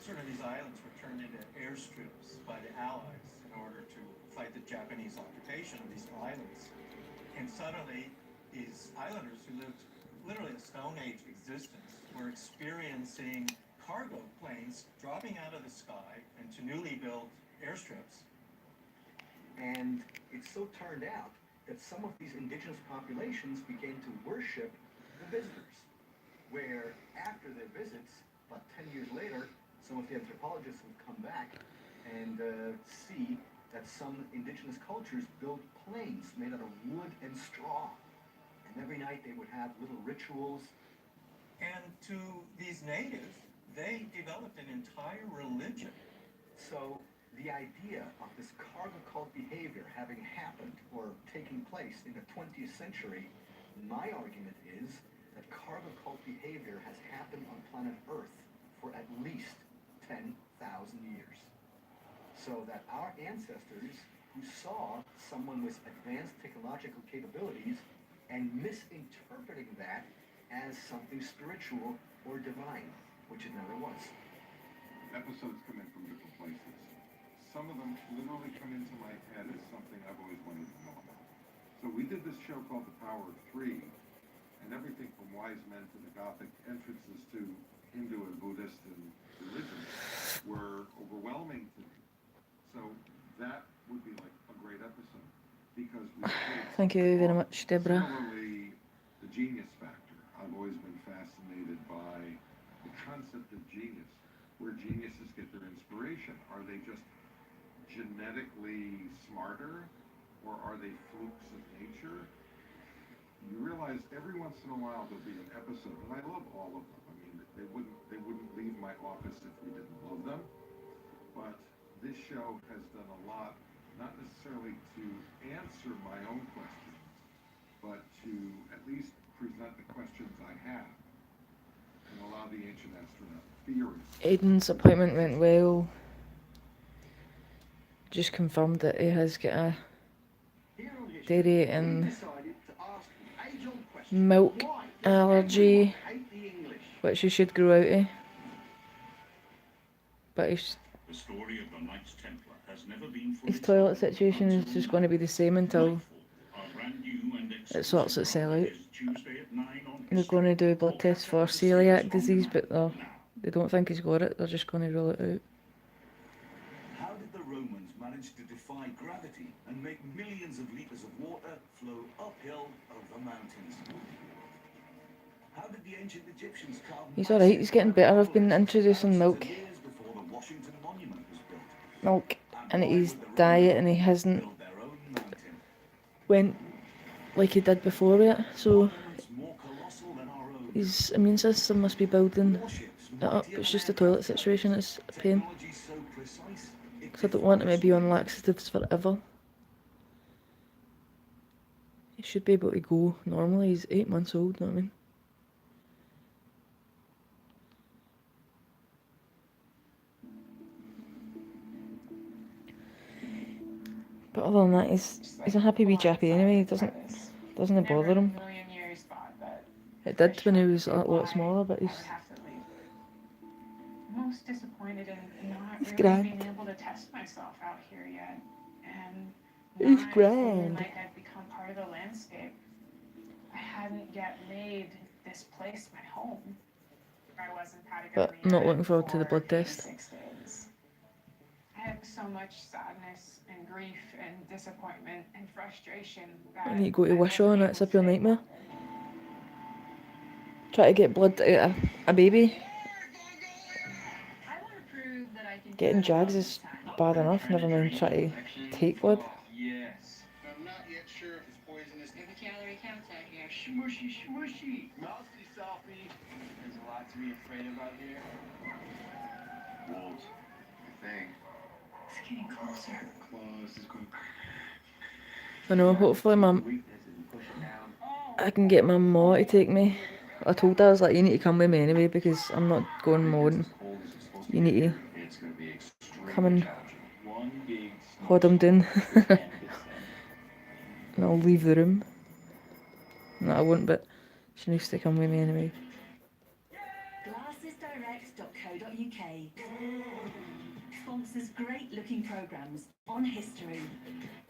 certain of these islands were turned into airstrips by the Allies in order to fight the Japanese occupation of these islands. And suddenly, these islanders who lived literally a Stone Age existence were experiencing cargo planes dropping out of the sky into newly built airstrips. And it so turned out that some of these indigenous populations began to worship the visitors, where after their visits, about 10 years later, some of the anthropologists would come back and see that some indigenous cultures built planes made out of wood and straw. And every night they would have little rituals And to these natives, they developed an entire religion. So the idea of this cargo cult behavior having happened or taking place in the 20th century, my argument is that cargo cult behavior has happened on planet Earth for at least 10,000 years. So that our ancestors who saw someone with advanced technological capabilities and misinterpreting that as something spiritual or divine, which it never was. Episodes come in from different places. Some of them literally come into my head as something I've always wanted to know about. So we did this show called The Power of Three, and everything from wise men to the Gothic entrances to Hindu and Buddhist and religion were overwhelming to me. So that would be like a great episode because we Thank you very much, Deborah. Similarly, the genius factor. I've always been fascinated by the concept of genius, where geniuses get their inspiration. Are they just genetically smarter, or are they flukes of nature? You realize every once in a while there'll be an episode, and I love all of them. I mean, they wouldn't leave my office if we didn't love them. But this show has done a lot, not necessarily to answer my own questions, but to at least present the questions I have and allow the ancient astronaut theory. Aiden's appointment went well. Just confirmed that he has got a dairy and milk allergy, which he should grow out of. But his toilet situation is just going to be the same until it sorts itself out. They're going to do a blood test for celiac disease, but they don't think he's got it. They're just going to rule it out. How did the Romans manage to defy gravity and make millions of litres of water flow uphill over mountains? How did the ancient Egyptians carve He's alright, he's getting better. I've been introducing milk years before the Washington Monument was built? milk into his diet, and he hasn't went like he did before with it, so his immune system must be building it up. It's just a toilet situation, it's a pain, because I don't want him to be on laxatives forever. He should be able to go normally. He's 8 months old, you know what I mean? But other than that, he's a happy wee chappy anyway. It doesn't bother him. It did when he was a lot smaller, but he's most disappointed in not really grand. being able to test myself out here yet, and He's not grand. feeling like I'd become part of the landscape. I hadn't yet made this place my home. I was in Patagonia. But I'm not looking forward to the blood test. 6 days. I have so much sadness and grief and disappointment and frustration that When you go to Wishaw and it's a pure nightmare. Try to get blood out of a baby. Getting jags is bad enough, never mind trying to take blood. Yes. I'm not yet sure if it's poisonous. Maybe calorie counts out here. Smushy, smushy. Mousy, softly. There's a lot to be afraid about here. Wolves. I think. It's getting closer. Close. It's going. I know, hopefully I can get my ma to take me. I told her, I was like, you need to come with me anyway because I'm not going on my own. You need to come and hold him down. And I'll leave the room. No, I won't, but she needs to come with me anyway. Glassesdirect.co.uk sponsors great looking programmes on history.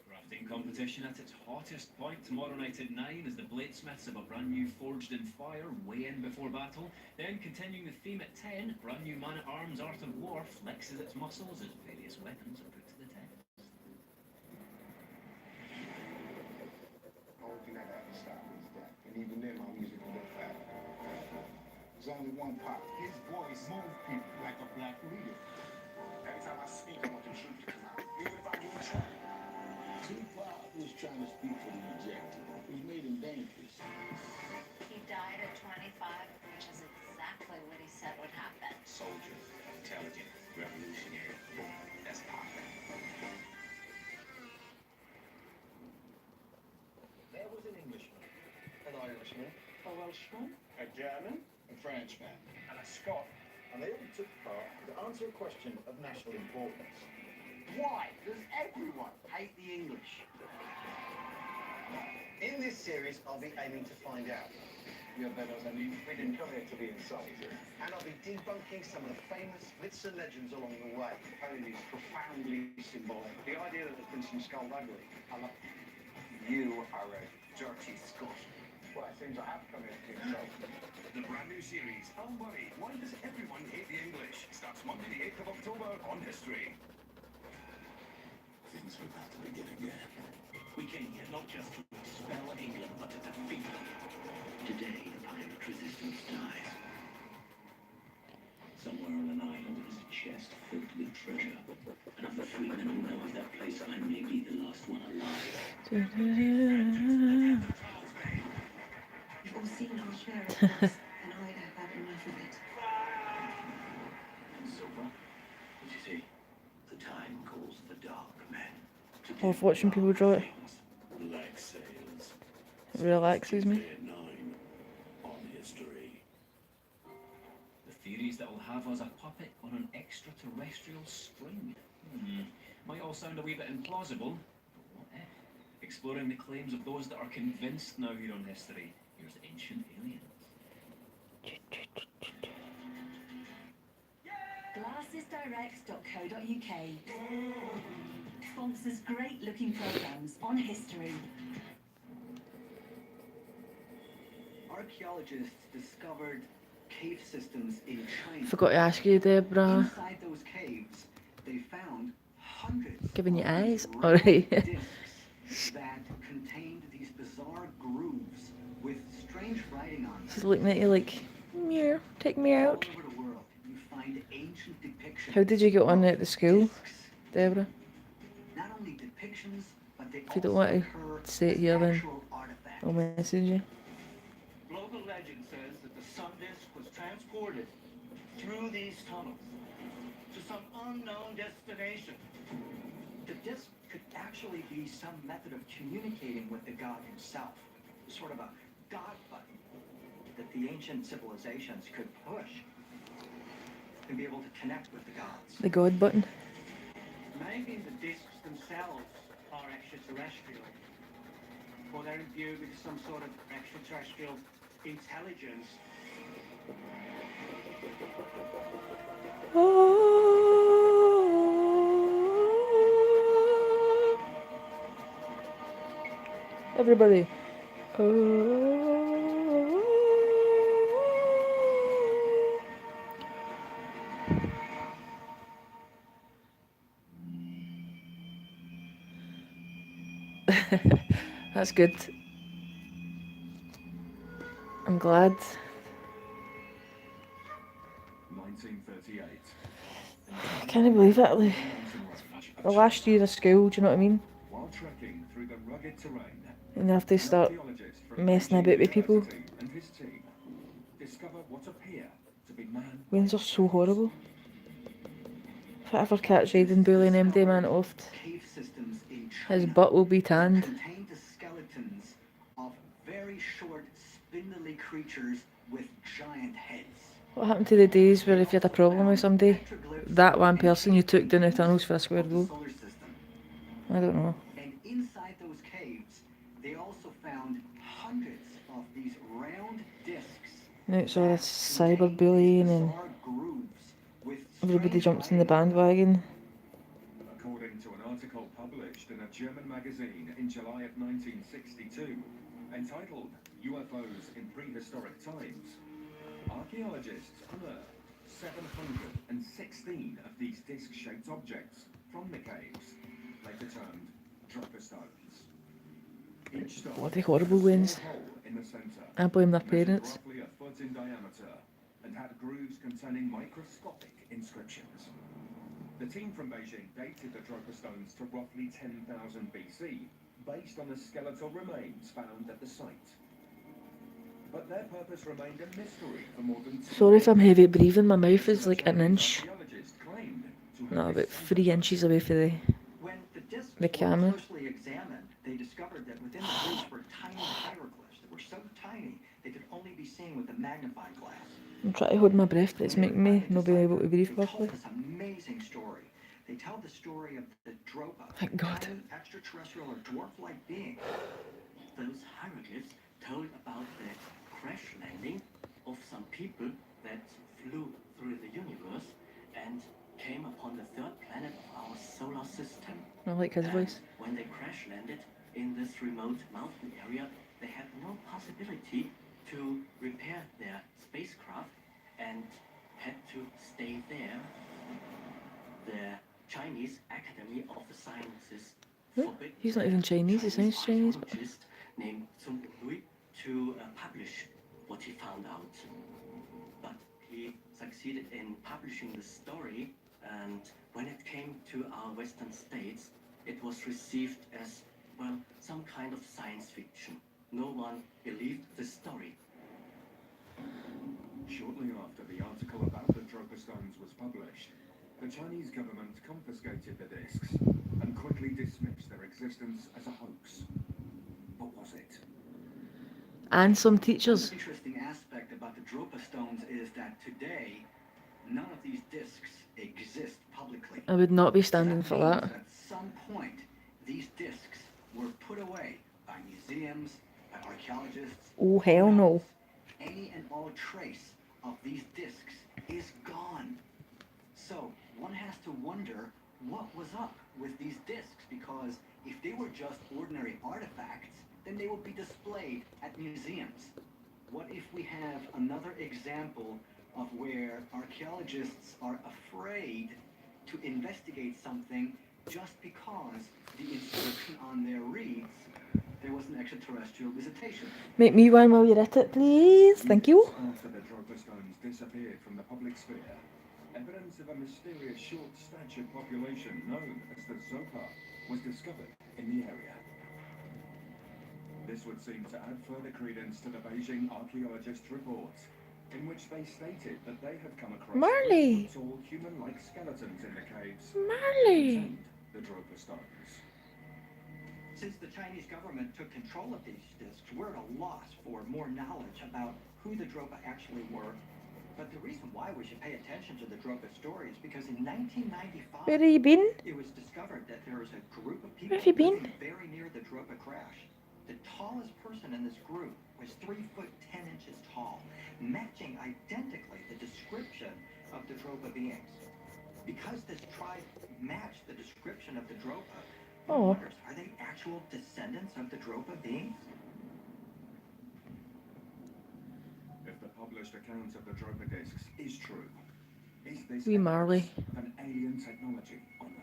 Crafting competition at its hottest point tomorrow night at 9 as the bladesmiths have a brand new Forged in Fire weigh in before battle. Then continuing the theme at 10, brand new Man-at-Arms Art of War flexes its muscles as various weapons are put to the test. The only thing that had to stop me is death. And even then, my music would get fatter. There's only one pop. His voice moved people like a black leader. Every time I speak, I want the truth to come out. Even if I do try. Tupac was trying to speak for the rejected, which made him dangerous. He died at 25, which is Welshman, a German, a Frenchman, and a Scot, and they all took part to answer a question of national importance. Why does everyone hate the English? In this series, I'll be aiming to find out. you're better than me. We didn't come here to be insulted. And I'll be debunking some of the famous myths and legends along the way. Home is profoundly symbolic. The idea that there's been some skullduggery. I love you are a dirty Scot. Well, it seems I have come here to insult. The brand new series, Don't Worry, Why Does Everyone Hate the English? Starts Monday the 8th of October on History. Things are about to begin again. We came here not just to expel England, but to defeat them. Today, the pirate resistance dies. Somewhere on an island there is a chest filled with treasure. And of the 3 men who know of that place, I may be the last one alive. You've all seen our share of this, and I'd have had enough of it. And Silver, what you see? The time calls for dark men. I love watching people draw it. Black sails. It relaxes me. Tuesday at 9 on History. The theories that will have us a puppet on an extraterrestrial string. Might all sound a wee bit implausible, but what if? Exploring the claims of those that are convinced now here on History. Here's Ancient Aliens. Glassesdirect.co.uk sponsors great looking programs on history. Archaeologists discovered cave systems in China. Forgot to ask you, Deborah. Inside those caves, they found hundreds Giving you of eyes? these Alright. discs that contained these bizarre grooves with strange writing on them. She's looking at you like, meow, take me out. All over the world, you find ancient depictions. How did you get on at the school, Deborah? Not only depictions, but they If you don't also want occur to say it as here, then actual artifacts. I'll message you. Local legend says that the sun disk was transported through these tunnels to some unknown destination. The disc could actually be some method of communicating with the god himself, sort of a god button that the ancient civilizations could push and be able to connect with the gods. The God button. Maybe the discs themselves are extraterrestrial, or they're imbued with some sort of extraterrestrial intelligence. Everybody. That's good. I'm glad. 1938. I can't believe it. Like, the last year of school, do you know what I mean? While trekking through the rugged terrain, And they have to start archaeologist from messing Beijing about with people. University and his team discover what appear to be man. Waynes are so horrible. If I ever catch Aiden bullying MD Man oft, Cave systems in his China butt will be tanned. contained the skeletons of very short, spindly creatures with giant heads. What happened to the days where if you had a problem with somebody, that one person you took down the tunnels for a square go? Solar system. I don't know. And inside those caves, they also found hundreds of these round discs. Now it's all this cyberbullying and bizarre grooves with everybody strange jumps in the writing. bandwagon. According to an article published in a German magazine in July of 1962, entitled UFOs in Prehistoric Times, archaeologists unearthed 716 of these disc-shaped objects from the caves, later termed Draper stones. Each stone Bloody horrible Waynes. had a hole in the center, I blame their measured parents. roughly a foot in diameter, and had grooves containing microscopic inscriptions. The team from Beijing dated the Draper stones to roughly 10,000 BC, based on the skeletal remains found at the site. But their purpose remained a mystery for more than 2 Sorry if I'm heavy breathing, my mouth is like an inch. archaeologists claimed to have No, about 3 inches away from When the discs the camera. were closely examined, they discovered that within the discs were tiny hieroglyphs that were so tiny they could only be seeing with a magnifying glass. I'm trying to hold my breath, but it's making me not be able to breathe They told properly. this amazing story. They tell the story of the Dropa, Thank God. tiny extraterrestrial or dwarf-like being. Those hieroglyphs told about the crash landing of some people that flew through the universe and came upon the third planet of our solar system. I like his And voice. when they crash landed in this remote mountain area, they had no possibility to repair their spacecraft and had to stay there. The Chinese Academy of the Sciences forbid He's not even Chinese, he sounds Chinese. But archaeologist named Sun Hui to publish what he found out. But he succeeded in publishing the story, and when it came to our Western states, it was received as, well, some kind of science fiction. No one believed the story. Shortly after the article about the Dropa stones was published, the Chinese government confiscated the discs and quickly dismissed their existence as a hoax. What was it? and some teachers. One interesting aspect about the Dropa stones is that today, none of these discs exist publicly. I would not be standing for that. At some point, these discs were put away by museums, by archaeologists. Oh hell no. Any and all trace of these discs is gone. So one has to wonder what was up with these discs, because if they were just ordinary artifacts, then they would be displayed at museums. What if we have another example of where archaeologists are afraid to investigate something just because the inscription on there reads there was an extraterrestrial visitation? Make me one while you're at it, please. Thank you. After the Dropa stones disappeared from the public sphere, evidence of a mysterious short-statured population known as the Zopa was discovered in the area. This would seem to add further credence to the Beijing archaeologists' reports, in which they stated that they had come across Marley. tall human-like skeletons in the caves. Marley. And the Dropa stones. Since the Chinese government took control of these discs, we're at a loss for more knowledge about who the Dropa actually were. But the reason why we should pay attention to the Dropa story is because in 1995, Where have you been? it was discovered that there was a group of people Where have you been? living very near the Dropa crash. The tallest person in this group was 3 foot 10 inches tall, matching identically the description of the Dropa beings. Because this tribe matched the description of the Dropa, one Oh. wonders, are they actual descendants of the Dropa beings? If the published account of the Dropa discs is true, is this Wee Marley. an alien technology on Earth?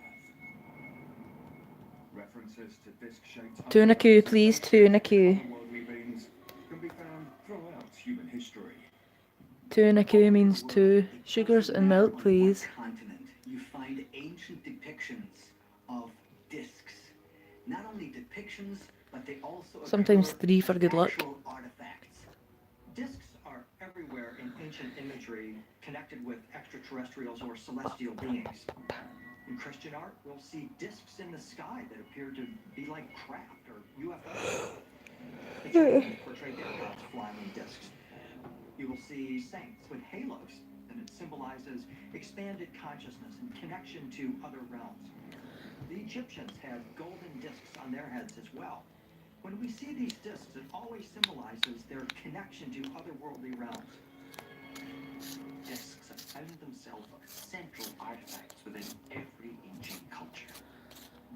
References to disc-shaped Two in a queue, please. Two in a queue. otherworldly beings can be found throughout human history. Two in a queue means two sugars and milk, please. Continent, you find ancient depictions of discs. Not only depictions, but they also Sometimes occur 3 for good luck. actual artifacts. Discs are everywhere in ancient imagery connected with extraterrestrials or celestial beings. In Christian art, we'll see discs in the sky that appear to be like craft or UFOs. The Chinese portray their gods flying in discs. You will see saints with halos, and it symbolizes expanded consciousness and connection to other realms. The Egyptians had golden discs on their heads as well. When we see these discs, it always symbolizes their connection to otherworldly realms. Discs have found themselves central artifacts within every ancient culture.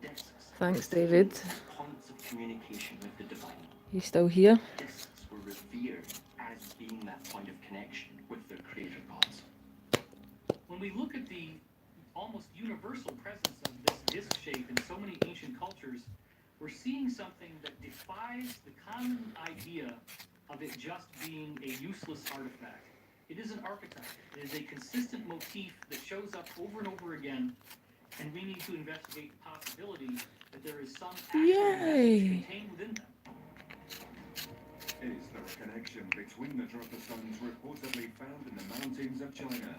Discs Thanks, David. points of communication with the divine. You still here? Discs were revered as being that point of connection with their creator gods. When we look at the almost universal presence of this disc shape in so many ancient cultures, we're seeing something that defies the common idea of it just being a useless artifact. It is an archetype. It is a consistent motif that shows up over and over again, and we need to investigate the possibility that there is some actual message Yay. contained within them. Is there a connection between the Dropa stones reportedly found in the mountains of China?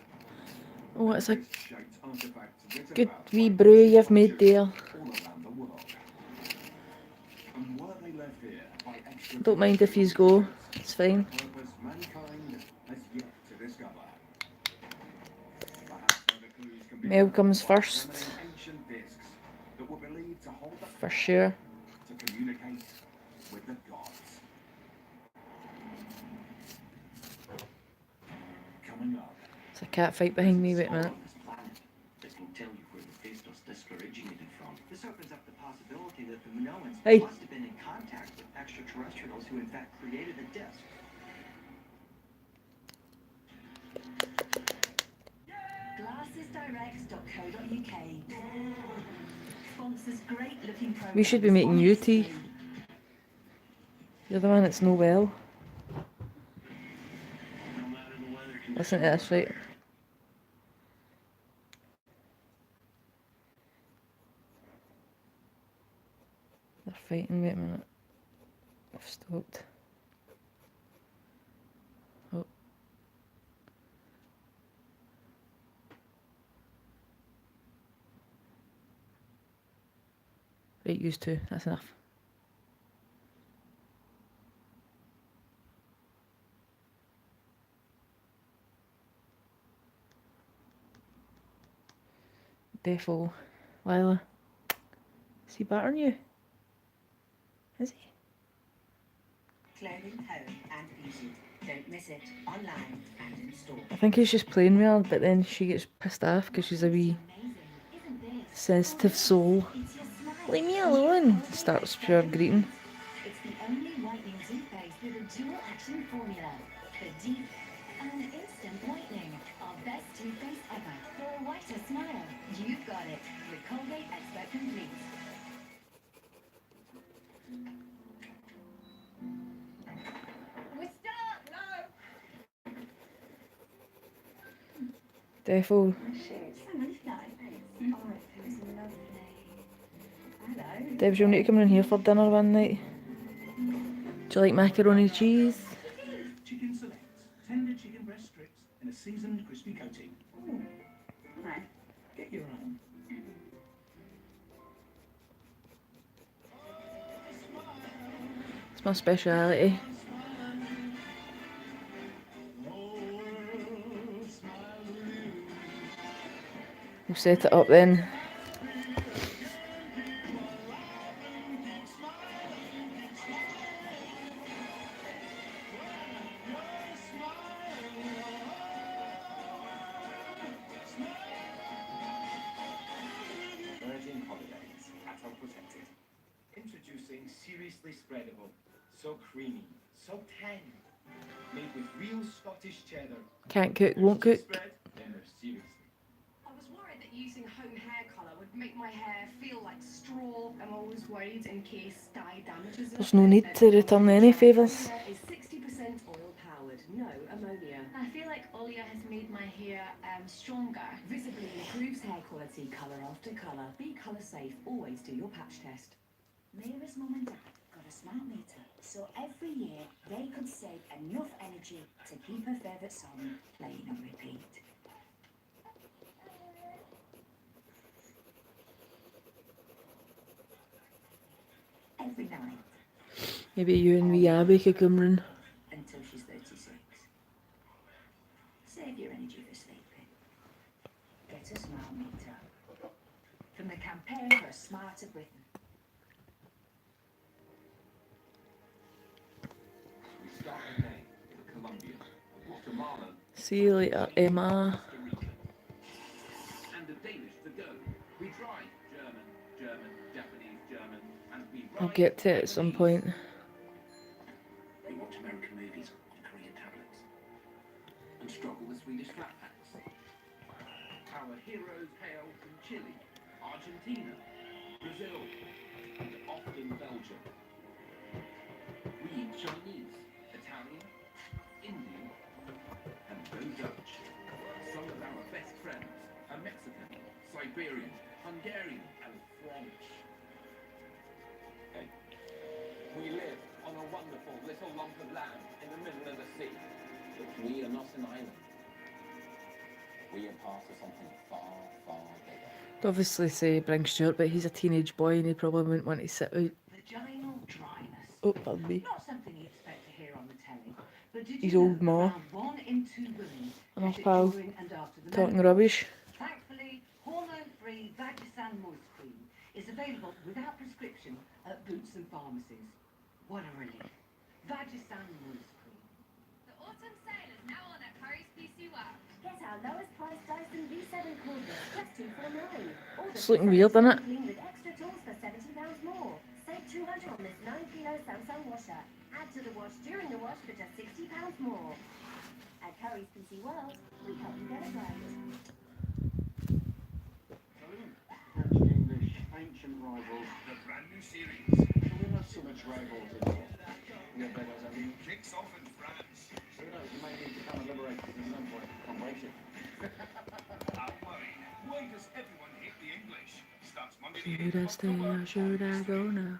Oh, it's a Disc-shaped artifacts written good about wee by brew you've made there. all around the world. And were they left here by Don't mind if yous go. It's fine. purpose mankind Mel comes first. Ancient discs that were believed to hold the For sure. to communicate with the gods. Coming up. There's a cat fight behind me, wait a minute. That can tell you where the Phaistos disc originated from. This opens up the possibility that the Minoans Hey. must have been in contact with extraterrestrials who in fact created the disc. Glassesdirect.co.uk sponsors great looking programs. We should be making you tea. You're the one that's no well. Listen to this, right? They're fighting, wait a minute. I've stopped. Oh. Right, used to. That's enough. Defo. Lila. Is he battering you? Is he? Clothing, home and beauty. Don't miss it. Online and in store. I think he's just playing with her, but then she gets pissed off because she's a wee sensitive soul. Leave me alone! Starts pure greeting. It's the only whitening toothpaste with a dual action formula. For deep and instant whitening. Our best toothpaste ever. For a whiter smile. You've got it. With Colgate Expert Complete. We start! No! Defo. Debs, you'll need to come in here for dinner one night. Do you like macaroni and cheese? Chicken select. Tender chicken breast strips in a seasoned crispy coating. Ooh. Right. Get your own. It's my speciality. We'll set it up then. Virgin Holidays, Atoll Protected. Introducing Seriously Spreadable. So creamy, so tender. Made with real Scottish cheddar. Can't cook, won't cook. Spread, then they're seriously. I was worried that using home hair colour would make my hair feel like straw. I'm always worried in case dye damages it. There's no need to return any favours. Is 60% oil powered, no ammonia. I feel like Olia has made my hair stronger. Visibly improves hair quality colour after colour. Be colour safe. Always do your patch test. Mira's mum and dad got a smart meter, so every year they could save enough energy to keep her favourite song playing on repeat. Every night Maybe you and wee Abby could come round. until she's 36. Save your energy for sleeping. Get a smart meter. From the Campaign for a Smarter Britain. We start the day with Colombia, Guatemala, See you later, Emma. And the Danish to go. We try German, German, Japanese, German, and we I'll write get to it at some point. We watch American movies on Korean tablets and struggle with Swedish flat packs. Our heroes hail from Chile, Argentina, Brazil, and often Belgium. We eat Chinese, Italian, Indian, and go Dutch. Some of our best friends are Mexican, Siberian, Hungarian, and French. Hey, we live on a wonderful little lump of land in the middle of the sea. But we are not an island. We are part of something far, far bigger. Obviously say bring Stuart, but he's a teenage boy and he probably wouldn't want to sit out. Vaginal dryness. Oh, pardon me. Not something you expect to hear on the telly. But did His you old know ma. around 1 in 2 women Enough get it pal. during and after the Talking menopause? rubbish. Thankfully, Hormone-free Vagisan Moist Cream is available without prescription at Boots and pharmacies. What a relief. Vagisan Moist Cream. The autumn sale is now on at Curry's PC World. Get our lowest price Dyson V7 cordless, just $249. It's looking weird, isn't it? Clean with extra tools for £70 more. Save $200 on this 9-kilo Samsung washer. Add to the wash during the wash for just £60 more. At Curry's PC World, we help you get it right. English ancient rivals. The brand new series. We have so much rivals anymore. We have beggars, I mean. Kicks off in France. Who knows, you may need to become a liberator at some point. Come race it. Don't worry. Why does everyone hate the English? Starts Monday the Should I 8th of stay October. or should I go now?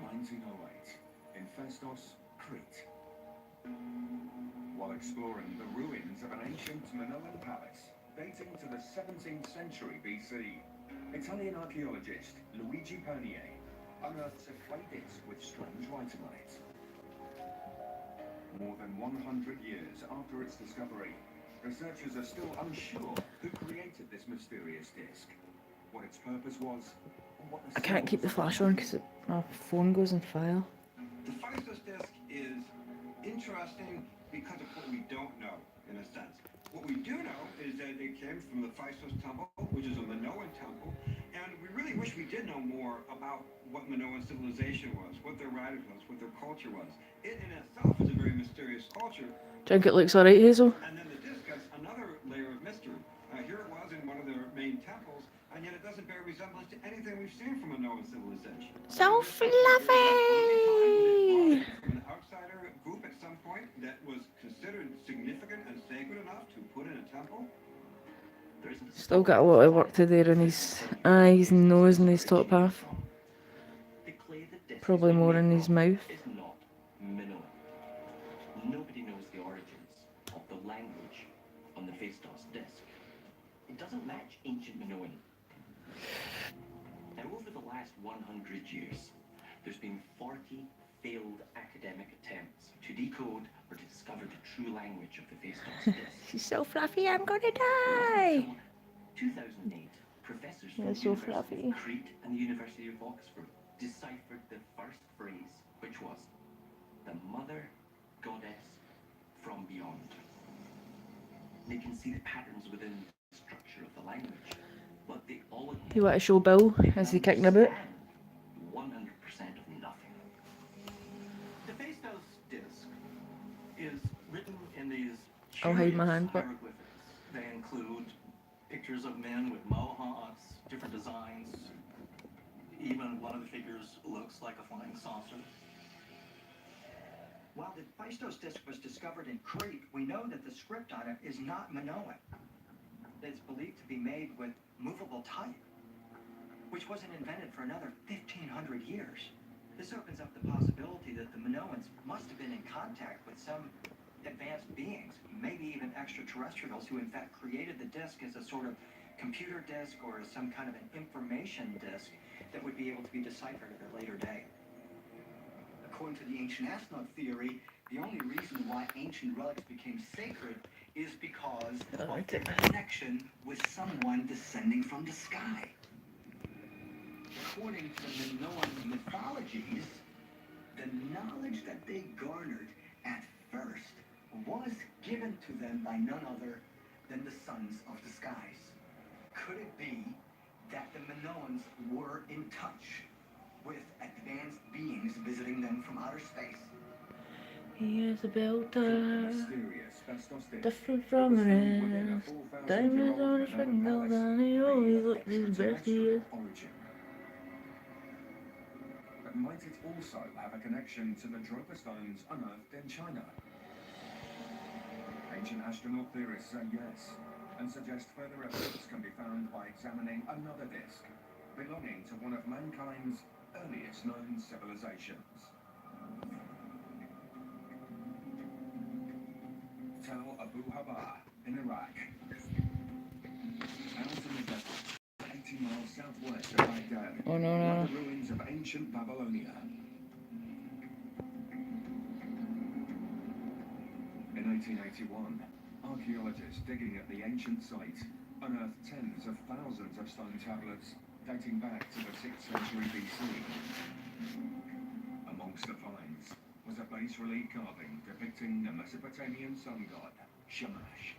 1908, in Festos, Crete. While exploring the ruins of an ancient Minoan palace dating to the 17th century BC, Italian archaeologist Luigi Pernier unearths a clay disc with strange writing on it. More than 100 years after its discovery, researchers are still unsure who created this mysterious disc, what its purpose was, and what the I can't keep the flash on because my phone goes in fire. The Festos disc is interesting because of what we don't know, in a sense. What we do know is that it came from the Festos Temple, which is a Minoan temple, and we really wish we did know more about what Minoan civilization was, what their writing was, what their culture was. It in itself is a very mysterious culture. Do you think it looks alright, Hazel? And then the disc has another layer of mystery. Here it was in one of their main temples, and yet it doesn't bear resemblance to anything we've seen from Minoan civilization. So fluffy! From an outsider group at some point that was considered significant and sacred enough to put in a temple. Still got a lot of work to do in his eyes and nose and his top half. Probably more in his mouth. Is not Minoan. Nobody knows the origins of the language on the Festos disc. It doesn't match ancient Minoan. Now, over the last 100 years, there's been 40 failed academic attempts to decode or to discover the true language of the Festos disc. She's so fluffy, I'm gonna die! 2008, professors from You're the so University fluffy. of Crete and the University of Oxford deciphered the first phrase, which was, "The mother goddess from beyond." They can see the patterns within the structure of the language, but they all You want to show Bill as he kicking about? 100% of nothing. The Festos disc is written in these I'll hide my hand, but hieroglyphics. They include pictures of men with mohawks, different designs. Even one of the figures looks like a flying saucer. While the Festos disc was discovered in Crete, we know that the script on it is not Minoan. It's believed to be made with movable type, which wasn't invented for another 1,500 years. This opens up the possibility that the Minoans must have been in contact with some advanced beings, maybe even extraterrestrials, who in fact created the disc as a sort of computer disc or as some kind of an information disc that would be able to be deciphered at a later date. According to the ancient astronaut theory, the only reason why ancient relics became sacred is because of their connection with someone descending from the sky. According to Minoan mythologies, the knowledge that they garnered at first was given to them by none other than the sons of the skies. Could it be that the Minoans were in touch with advanced beings visiting them from outer space? he is a builder, Mysterious Festos disc. different from the rest. Diamonds on his finger, and he always looks his best. He is. Origin. But might it also have a connection to the Dropa stones unearthed in China? Ancient astronaut theorists say yes, and suggest further evidence can be found by examining another disc belonging to one of mankind's earliest known civilizations. Tel Abu Haba in Iraq. Out in the desert, 80 miles southwest of Baghdad, Oh, no, lie no. the ruins of ancient Babylonia. 1981, archaeologists digging at the ancient site unearthed tens of thousands of stone tablets dating back to the 6th century BC. Amongst the finds was a bas-relief carving depicting the Mesopotamian sun god, Shamash.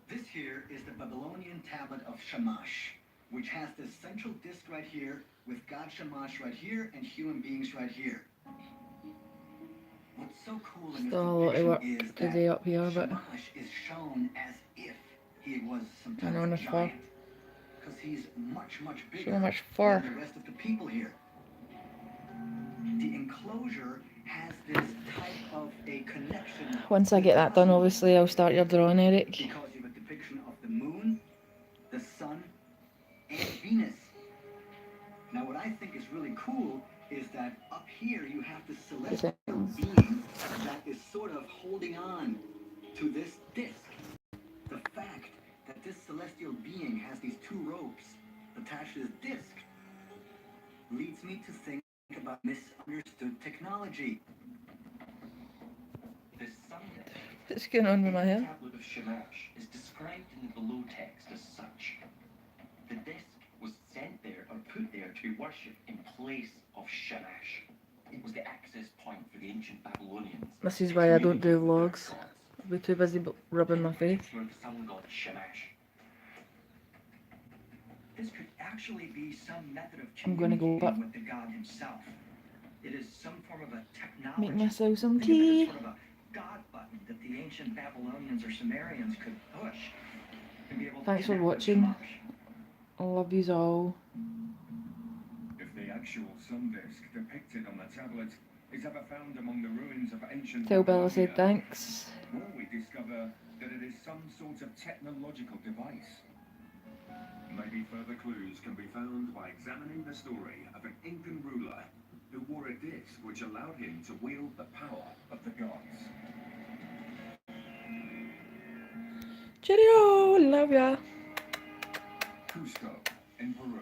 This here is the Babylonian tablet of Shamash, which has this central disc right here with God Shamash right here and human beings right here. What's so cool in this Still a lot of work depiction is to that do up here, but Shamash is shown as if he was some I type know of enough for. giant, because he's much bigger So much for. than the rest of the people here. The enclosure has this type of a connection. Once I get that done, obviously I'll start your drawing, Eric. Because you have a depiction of the moon, the sun, and Venus. Now what I think is really cool is that up here you have the celestial being that is sort of holding on to this disc. The fact that this celestial being has these two ropes attached to this disc leads me to think about misunderstood technology. The sun disk, What's going on with my hair? tablet of Shamash, is described in the below text as such. The disc was sent there or put there to be worshipped in place of Shamash. It was the access point for the ancient Babylonians. This is why I don't do vlogs. I'll be too busy rubbing my face. For the sun god Shamash. This could actually be some method of I'm gonna go communicating up. with the god himself. It is some form of a technology. Make myself some Think of it as tea. sort of a god button that the ancient Babylonians or Sumerians could push to be able to Thanks for connect with watching. Shamash. I love yous all. If the actual sun disk depicted on the tablet is ever found among the ruins of ancient Tell Bella I said Babylonia, thanks. will we discover that it is some sort of technological device? Maybe further clues can be found by examining the story of an Incan ruler who wore a disc which allowed him to wield the power of the gods. Cheerio! Love ya. Cusco, in Peru.